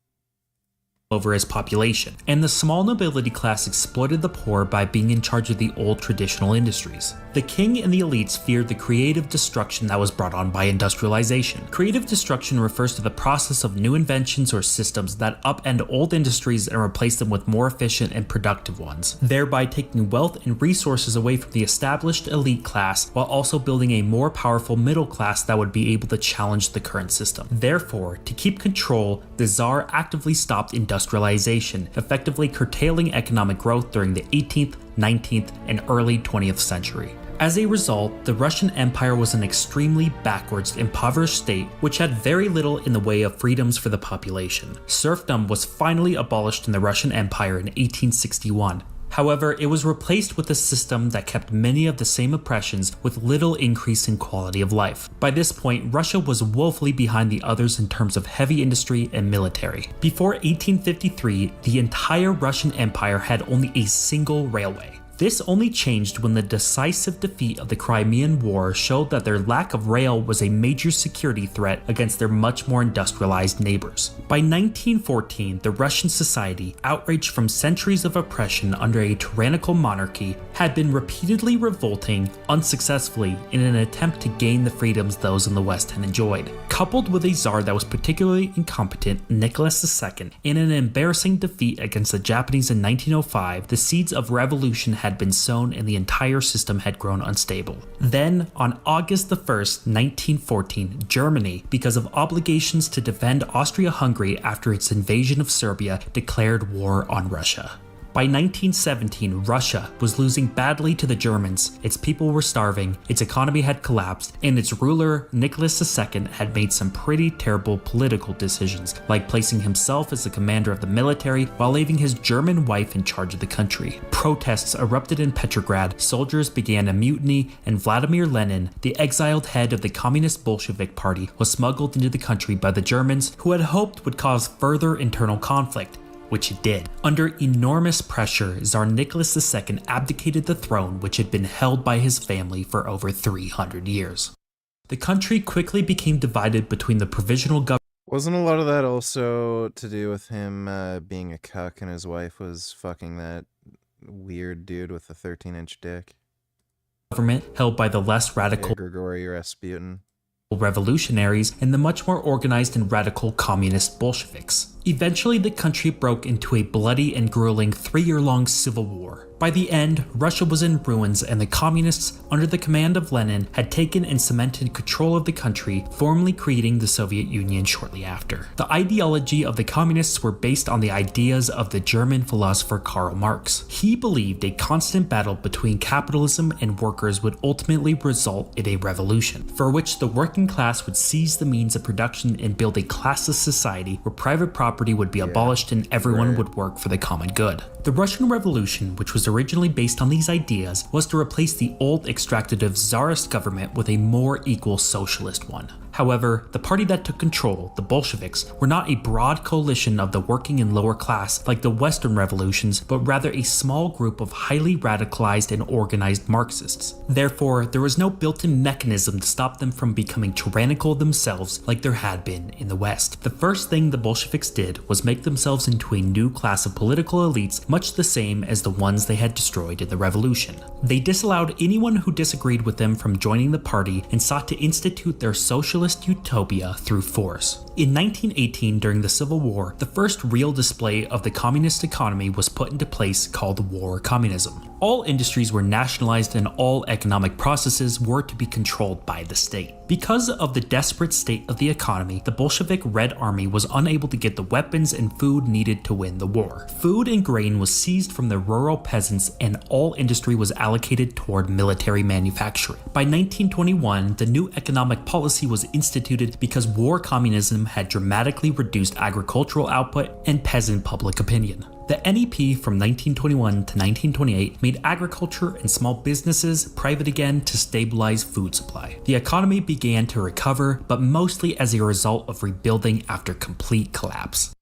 S15: over his population, and the small nobility class exploited the poor by being in charge of the old traditional industries. The king and the elites feared the creative destruction that was brought on by industrialization. Creative destruction refers to the process of new inventions or systems that upend old industries and replace them with more efficient and productive ones, thereby taking wealth and resources away from the established elite class while also building a more powerful middle class that would be able to challenge the current system. Therefore, to keep control, the Tsar actively stopped industrialization, effectively curtailing economic growth during the 18th, 19th, and early 20th century. As a result, the Russian Empire was an extremely backwards, impoverished state which had very little in the way of freedoms for the population. Serfdom was finally abolished in the Russian Empire in 1861. However, it was replaced with a system that kept many of the same oppressions with little increase in quality of life. By this point, Russia was woefully behind the others in terms of heavy industry and military. Before 1853, the entire Russian Empire had only a single railway. This only changed when the decisive defeat of the Crimean War showed that their lack of rail was a major security threat against their much more industrialized neighbors. By 1914, the Russian society, outraged from centuries of oppression under a tyrannical monarchy, had been repeatedly revolting unsuccessfully in an attempt to gain the freedoms those in the West had enjoyed. Coupled with a czar that was particularly incompetent, Nicholas II, in an embarrassing defeat against the Japanese in 1905, the seeds of revolution had been sown and the entire system had grown unstable. Then, on August 1st, 1914, Germany, because of obligations to defend Austria-Hungary after its invasion of Serbia, declared war on Russia. By 1917, Russia was losing badly to the Germans, its people were starving, its economy had collapsed, and its ruler, Nicholas II, had made some pretty terrible political decisions, like placing himself as the commander of the military while leaving his German wife in charge of the country. Protests erupted in Petrograd, soldiers began a mutiny, and Vladimir Lenin, the exiled head of the Communist Bolshevik Party, was smuggled into the country by the Germans, who had hoped would cause further internal conflict, which it did. Under enormous pressure, Tsar Nicholas II abdicated the throne, which had been held by his family for over 300 years. The country quickly became divided between the provisional government.
S1: Wasn't a lot of that also to do with him being a cuck and his wife was fucking that weird dude with the 13-inch dick?
S15: Government held by the less radical
S1: Grigory Rasputin.
S15: Revolutionaries and the much more organized and radical communist Bolsheviks. Eventually, the country broke into a bloody and grueling 3-year-long civil war. By the end, Russia was in ruins and the communists, under the command of Lenin, had taken and cemented control of the country, formally creating the Soviet Union shortly after. The ideology of the communists were based on the ideas of the German philosopher Karl Marx. He believed a constant battle between capitalism and workers would ultimately result in a revolution, for which the working class would seize the means of production and build a classless society where private property would be abolished and everyone would work for the common good. The Russian Revolution, which was originally based on these ideas, was to replace the old extractive czarist government with a more equal socialist one. However, the party that took control, the Bolsheviks, were not a broad coalition of the working and lower class like the Western revolutions, but rather a small group of highly radicalized and organized Marxists. Therefore, there was no built-in mechanism to stop them from becoming tyrannical themselves like there had been in the West. The first thing the Bolsheviks did was make themselves into a new class of political elites, much the same as the ones they had destroyed in the revolution. They disallowed anyone who disagreed with them from joining the party and sought to institute their socialist utopia through force. In 1918, during the Civil War, the first real display of the communist economy was put into place, called War Communism. All industries were nationalized and all economic processes were to be controlled by the state. Because of the desperate state of the economy, the Bolshevik Red Army was unable to get the weapons and food needed to win the war. Food and grain was seized from the rural peasants and all industry was allocated toward military manufacturing. By 1921, the new economic policy was instituted because war communism had dramatically reduced agricultural output and peasant public opinion. The NEP from 1921 to 1928 made agriculture and small businesses private again to stabilize food supply. The economy began to recover, but mostly as a result of rebuilding after complete collapse.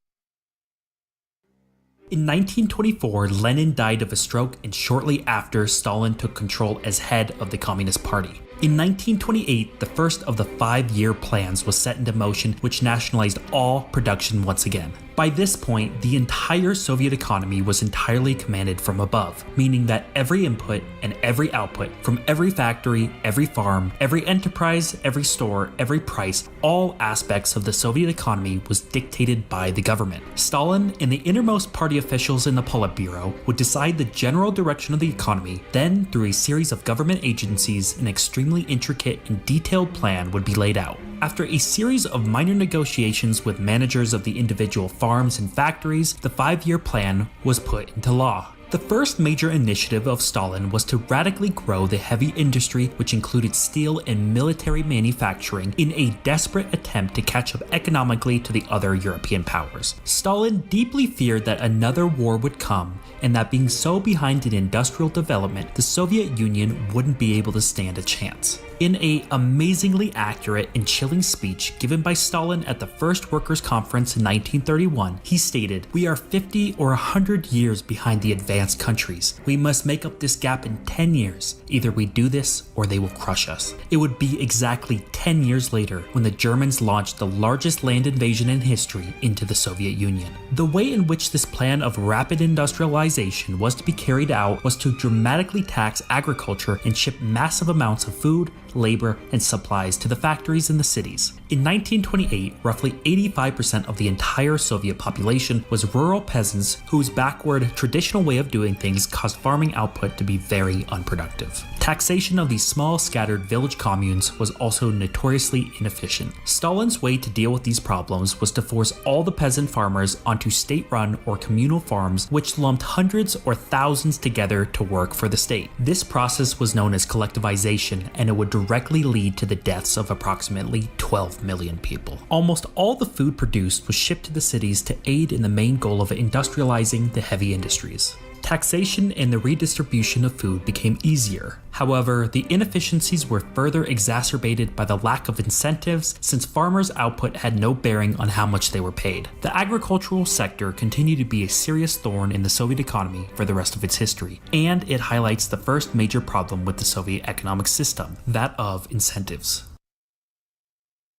S15: In 1924, Lenin died of a stroke, and shortly after, Stalin took control as head of the Communist Party. In 1928, the first of the 5-year plans was set into motion, which nationalized all production once again. By this point, the entire Soviet economy was entirely commanded from above, meaning that every input and every output from every factory, every farm, every enterprise, every store, every price, all aspects of the Soviet economy was dictated by the government. Stalin and the innermost party officials in the Politburo would decide the general direction of the economy, then through a series of government agencies, an extremely intricate and detailed plan would be laid out. After a series of minor negotiations with managers of the individual farms and factories, the 5-year plan was put into law. The first major initiative of Stalin was to radically grow the heavy industry, which included steel and military manufacturing, in a desperate attempt to catch up economically to the other European powers. Stalin deeply feared that another war would come, and that being so behind in industrial development, the Soviet Union wouldn't be able to stand a chance. In an amazingly accurate and chilling speech given by Stalin at the First Workers' Conference in 1931, he stated, "We are 50 or 100 years behind the advanced countries. We must make up this gap in 10 years. Either we do this or they will crush us." It would be exactly 10 years later when the Germans launched the largest land invasion in history into the Soviet Union. The way in which this plan of rapid industrialization was to be carried out was to dramatically tax agriculture and ship massive amounts of food, labor, and supplies to the factories in the cities. In 1928, roughly 85% of the entire Soviet population was rural peasants whose backward, traditional way of doing things caused farming output to be very unproductive. Taxation of these small, scattered village communes was also notoriously inefficient. Stalin's way to deal with these problems was to force all the peasant farmers onto state-run or communal farms, which lumped hundreds or thousands together to work for the state. This process was known as collectivization, and it would directly lead to the deaths of approximately 12 million people. Almost all the food produced was shipped to the cities to aid in the main goal of industrializing the heavy industries. Taxation and the redistribution of food became easier. However, the inefficiencies were further exacerbated by the lack of incentives, since farmers' output had no bearing on how much they were paid. The agricultural sector continued to be a serious thorn in the Soviet economy for the rest of its history, and it highlights the first major problem with the Soviet economic system, that of incentives.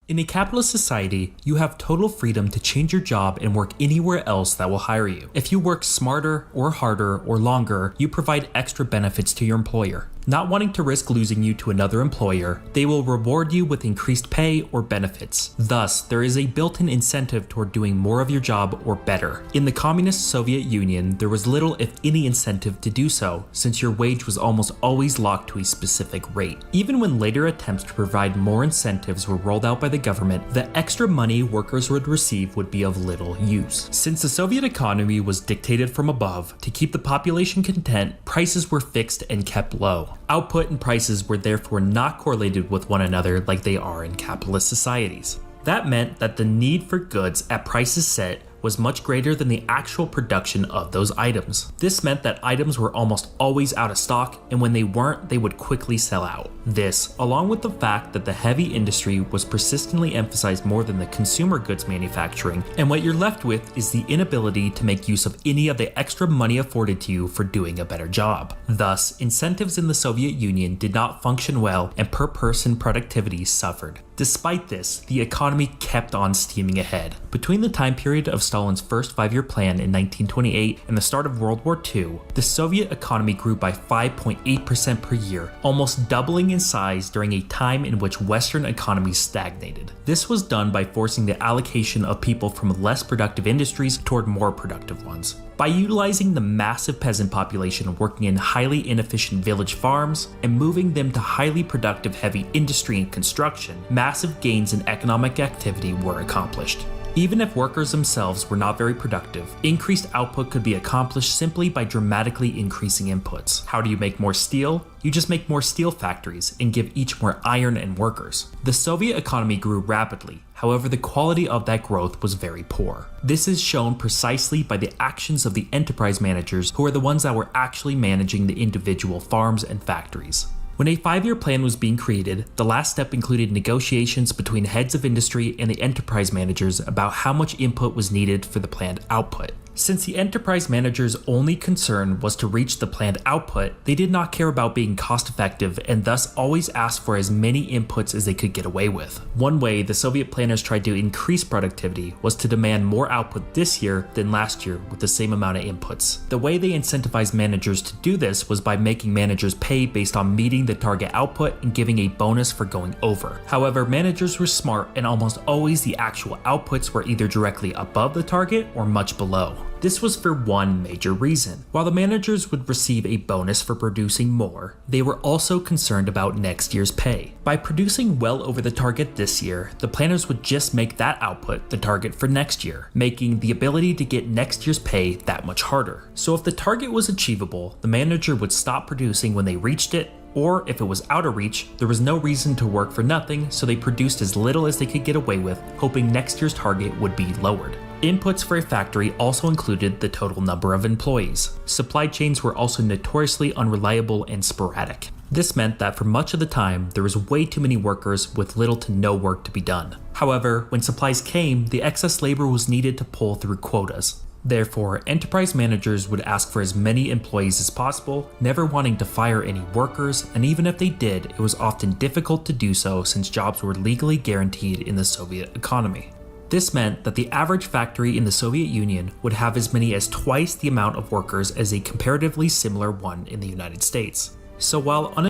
S15: In a capitalist society, you have total freedom to change your job and work anywhere else that will hire you. If you work smarter or harder or longer, you provide extra benefits to your employer. Not wanting to risk losing you to another employer, they will reward you with increased pay or benefits. Thus, there is a built-in incentive toward doing more of your job or better. In the communist Soviet Union, there was little if any incentive to do so, since your wage was almost always locked to a specific rate. Even when later attempts to provide more incentives were rolled out by the government, the extra money workers would receive would be of little use. Since the Soviet economy was dictated from above, to keep the population content, prices were fixed and kept low. Output and prices were therefore not correlated with one another like they are in capitalist societies. That meant that the need for goods at prices set was much greater than the actual production of those items. This meant that items were almost always out of stock, and when they weren't, they would quickly sell out. This, along with the fact that the heavy industry was persistently emphasized more than the consumer goods manufacturing, and what you're left with is the inability to make use of any of the extra money afforded to you for doing a better job. Thus, incentives in the Soviet Union did not function well, and per-person productivity suffered. Despite this, the economy kept on steaming ahead. Between the time period of Stalin's first 5-year plan in 1928 and the start of World War II, the Soviet economy grew by 5.8% per year, almost doubling in size during a time in which Western economies stagnated. This was done by forcing the allocation of people from less productive industries toward more productive ones. By utilizing the massive peasant population working in highly inefficient village farms and moving them to highly productive heavy industry and construction, massive gains in economic activity were accomplished. Even if workers themselves were not very productive, increased output could be accomplished simply by dramatically increasing inputs. How do you make more steel? You just make more steel factories and give each more iron and workers. The Soviet economy grew rapidly. However, the quality of that growth was very poor. This is shown precisely by the actions of the enterprise managers, who are the ones that were actually managing the individual farms and factories. When a 5-year plan was being created, the last step included negotiations between heads of industry and the enterprise managers about how much input was needed for the planned output. Since the enterprise manager's only concern was to reach the planned output, they did not care about being cost effective and thus always asked for as many inputs as they could get away with. One way the Soviet planners tried to increase productivity was to demand more output this year than last year with the same amount of inputs. The way they incentivized managers to do this was by making managers pay based on meeting the target output and giving a bonus for going over. However, managers were smart and almost always the actual outputs were either directly above the target or much below. This was for one major reason. While the managers would receive a bonus for producing more, they were also concerned about next year's pay. By producing well over the target this year, the planners would just make that output the target for next year, making the ability to get next year's pay that much harder. So if the target was achievable, the manager would stop producing when they reached it, or if it was out of reach, there was no reason to work for nothing, so they produced as little as they could get away with, hoping next year's target would be lowered. Inputs for a factory also included the total number of employees. Supply chains were also notoriously unreliable and sporadic. This meant that for much of the time, there was way too many workers with little to no work to be done. However, when supplies came, the excess labor was needed to pull through quotas. Therefore, enterprise managers would ask for as many employees as possible, never wanting to fire any workers, and even if they did, it was often difficult to do so since jobs were legally guaranteed in the Soviet economy. This meant that the average factory in the Soviet Union would have as many as twice the amount of workers as a comparatively similar one in the United States. So while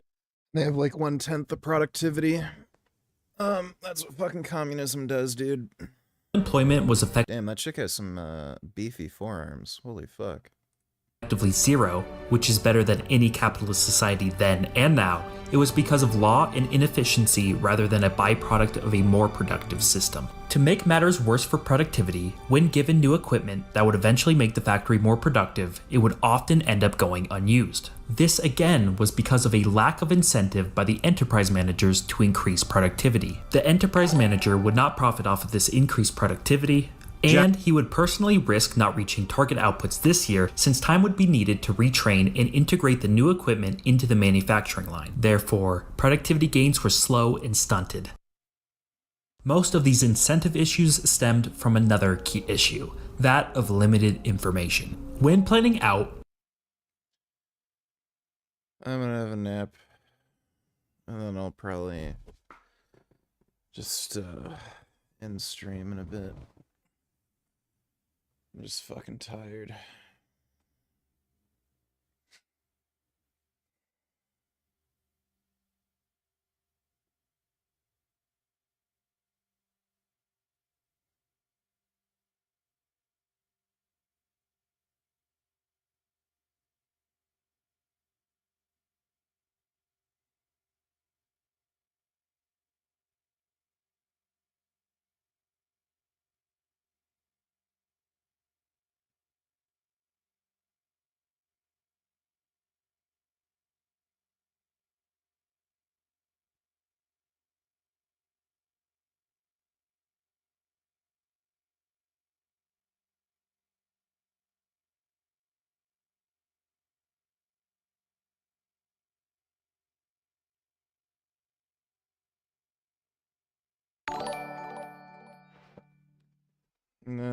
S1: they have like 1/10 the productivity. That's what fucking communism does, dude.
S15: Unemployment was affected.
S1: Damn, that chick has some beefy forearms. Holy fuck.
S15: effectively zero, which is better than any capitalist society then and now, it was because of law and inefficiency rather than a byproduct of a more productive system. To make matters worse for productivity, when given new equipment that would eventually make the factory more productive, it would often end up going unused. This again was because of a lack of incentive by the enterprise managers to increase productivity. The enterprise manager would not profit off of this increased productivity, and he would personally risk not reaching target outputs this year since time would be needed to retrain and integrate the new equipment into the manufacturing line. Therefore, productivity gains were slow and stunted. Most of these incentive issues stemmed from another key issue, that of limited information. When planning out,
S1: I'm gonna have a nap, and then I'll probably just end stream in a bit. I'm just fucking tired.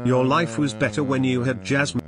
S9: Your life was better when you had Jasmine.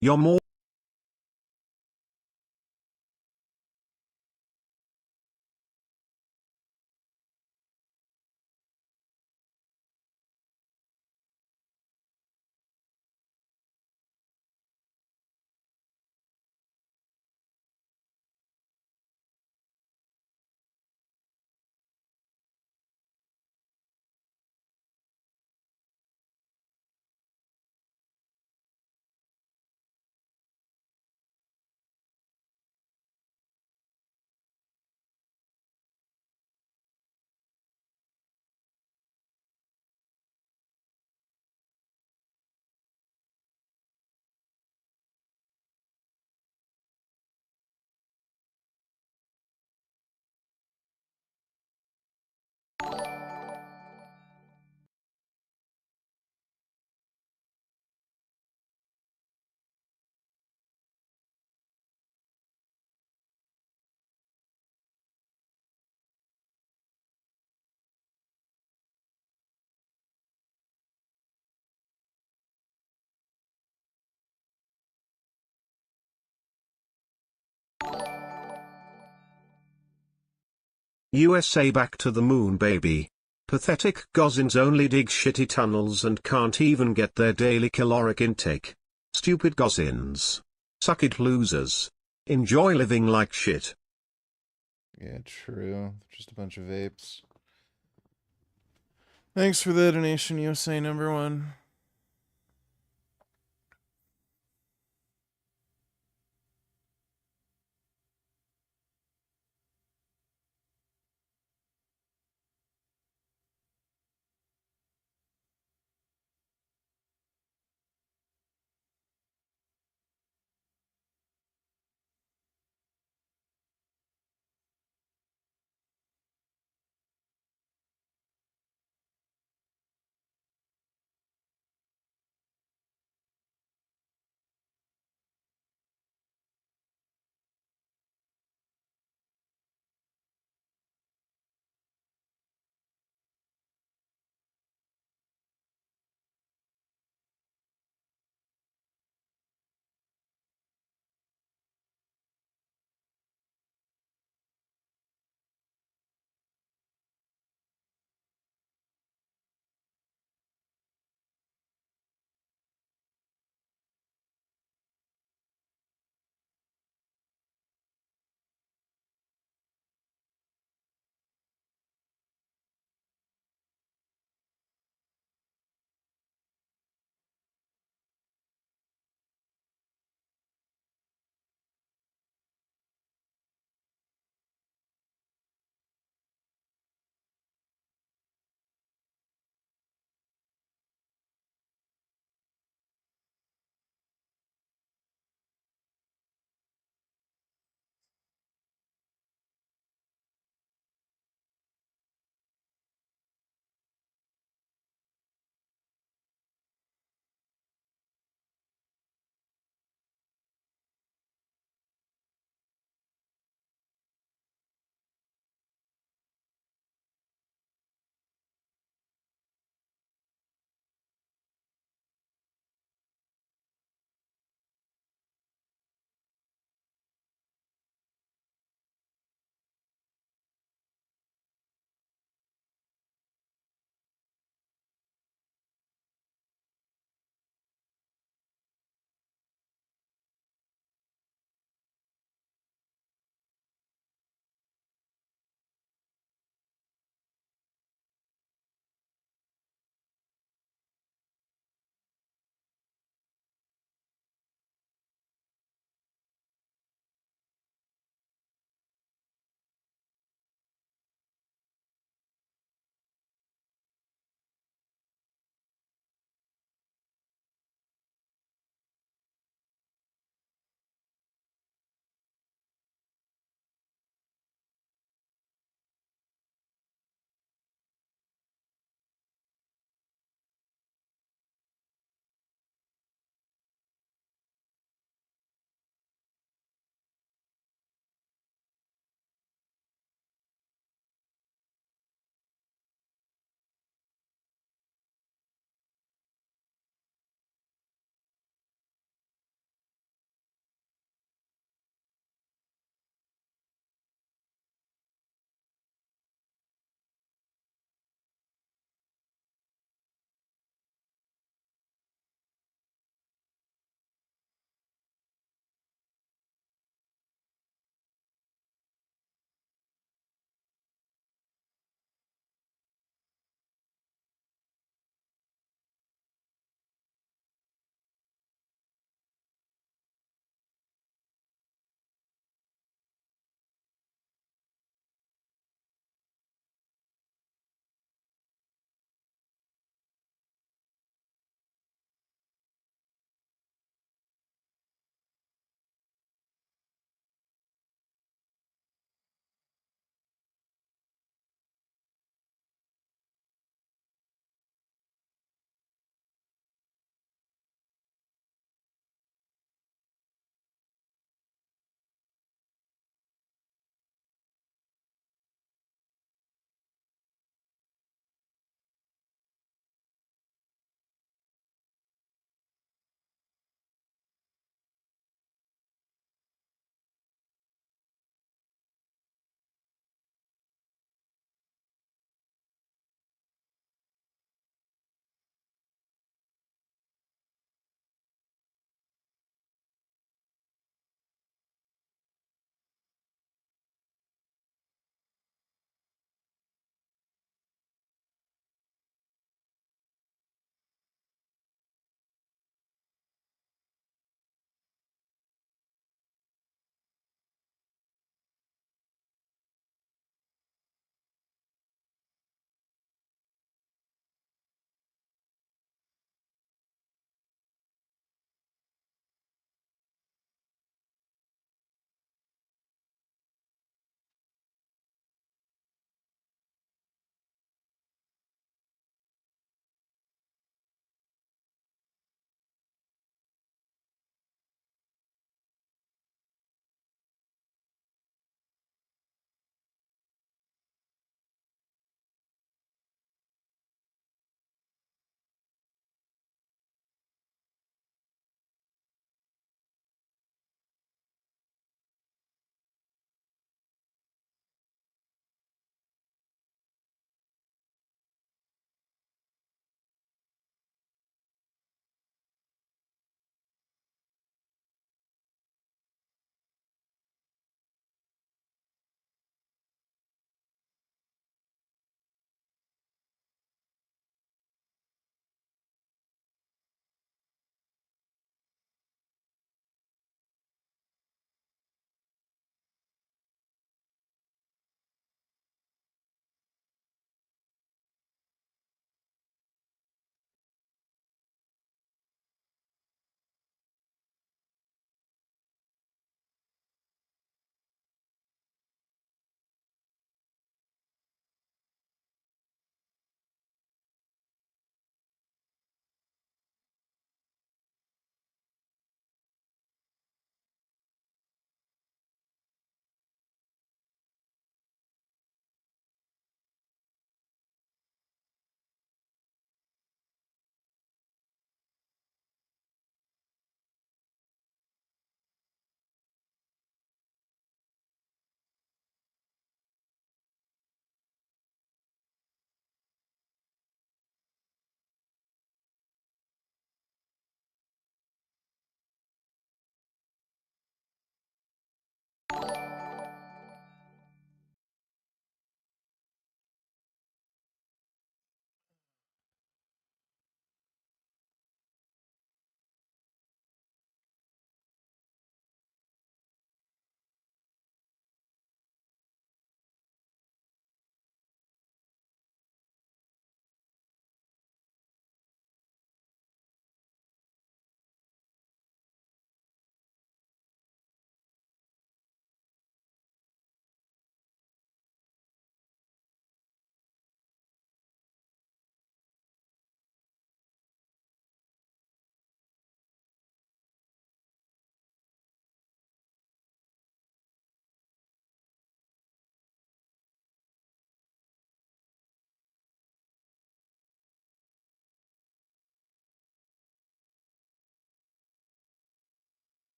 S9: You're more USA back to the moon, baby. Pathetic gozins only dig shitty tunnels and can't even get their daily caloric intake. Stupid gozins. Suck it, losers. Enjoy living like shit.
S17: Yeah, true. Just a bunch of vapes. Thanks for the donation, USA #1.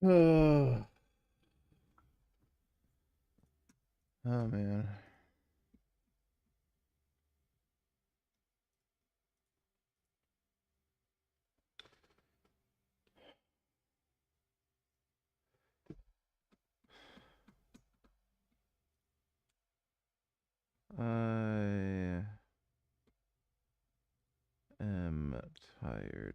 S17: Oh man. I am tired.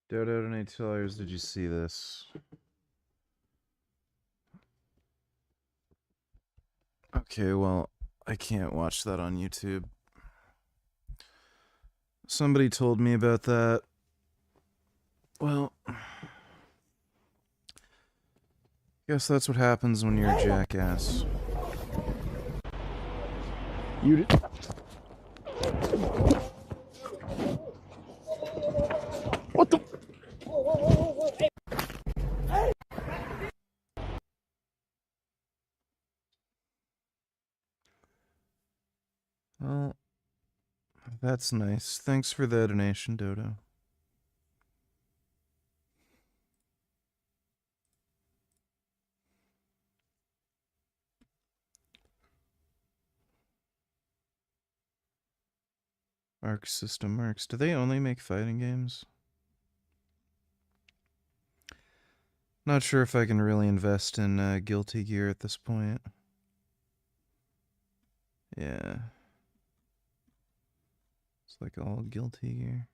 S17: Dodo donate $2. Did you see this? Okay, well, I can't watch that on YouTube. Somebody told me about that. Well, guess that's what happens when you're a jackass. You did. What the? Well, that's nice. Thanks for the donation, Dodo. Arc System Works. Do they only make fighting games? Not sure if I can really invest in Guilty Gear at this point. Yeah. It's like all Guilty Gear.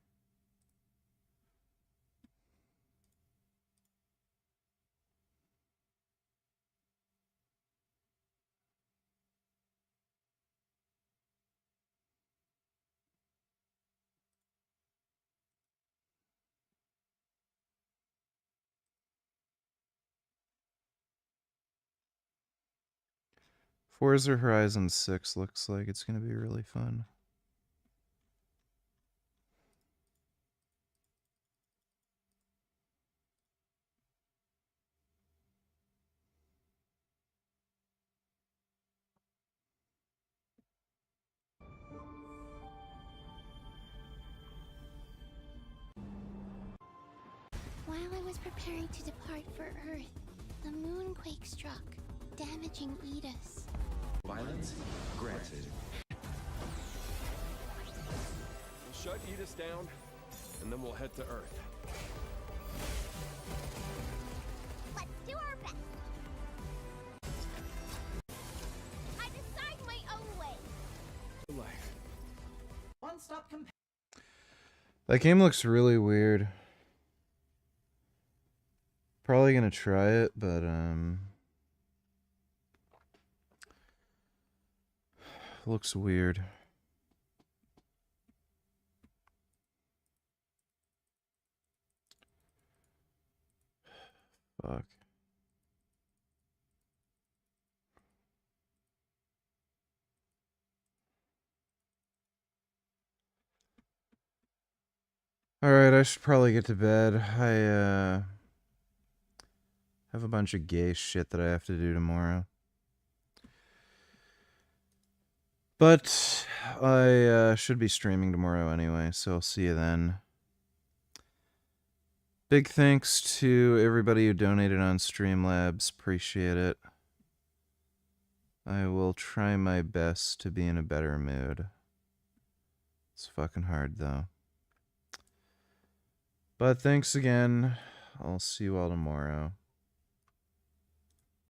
S17: Forza Horizon 6 looks like it's going to be really fun.
S18: While I was preparing to depart for Earth, the moonquake struck, damaging Edis.
S19: Violence granted. We'll shut Edis down, and then we'll head to Earth.
S18: Let's do our best. I decide my own way.
S19: Life.
S20: One-stop
S1: That game looks really weird. Probably gonna try it, but looks weird. Fuck. Alright, I should probably get to bed. I have a bunch of gay shit that I have to do tomorrow. But I should be streaming tomorrow anyway, so I'll see you then. Big thanks to everybody who donated on Streamlabs. Appreciate it. I will try my best to be in a better mood. It's fucking hard though. But thanks again. I'll see you all tomorrow.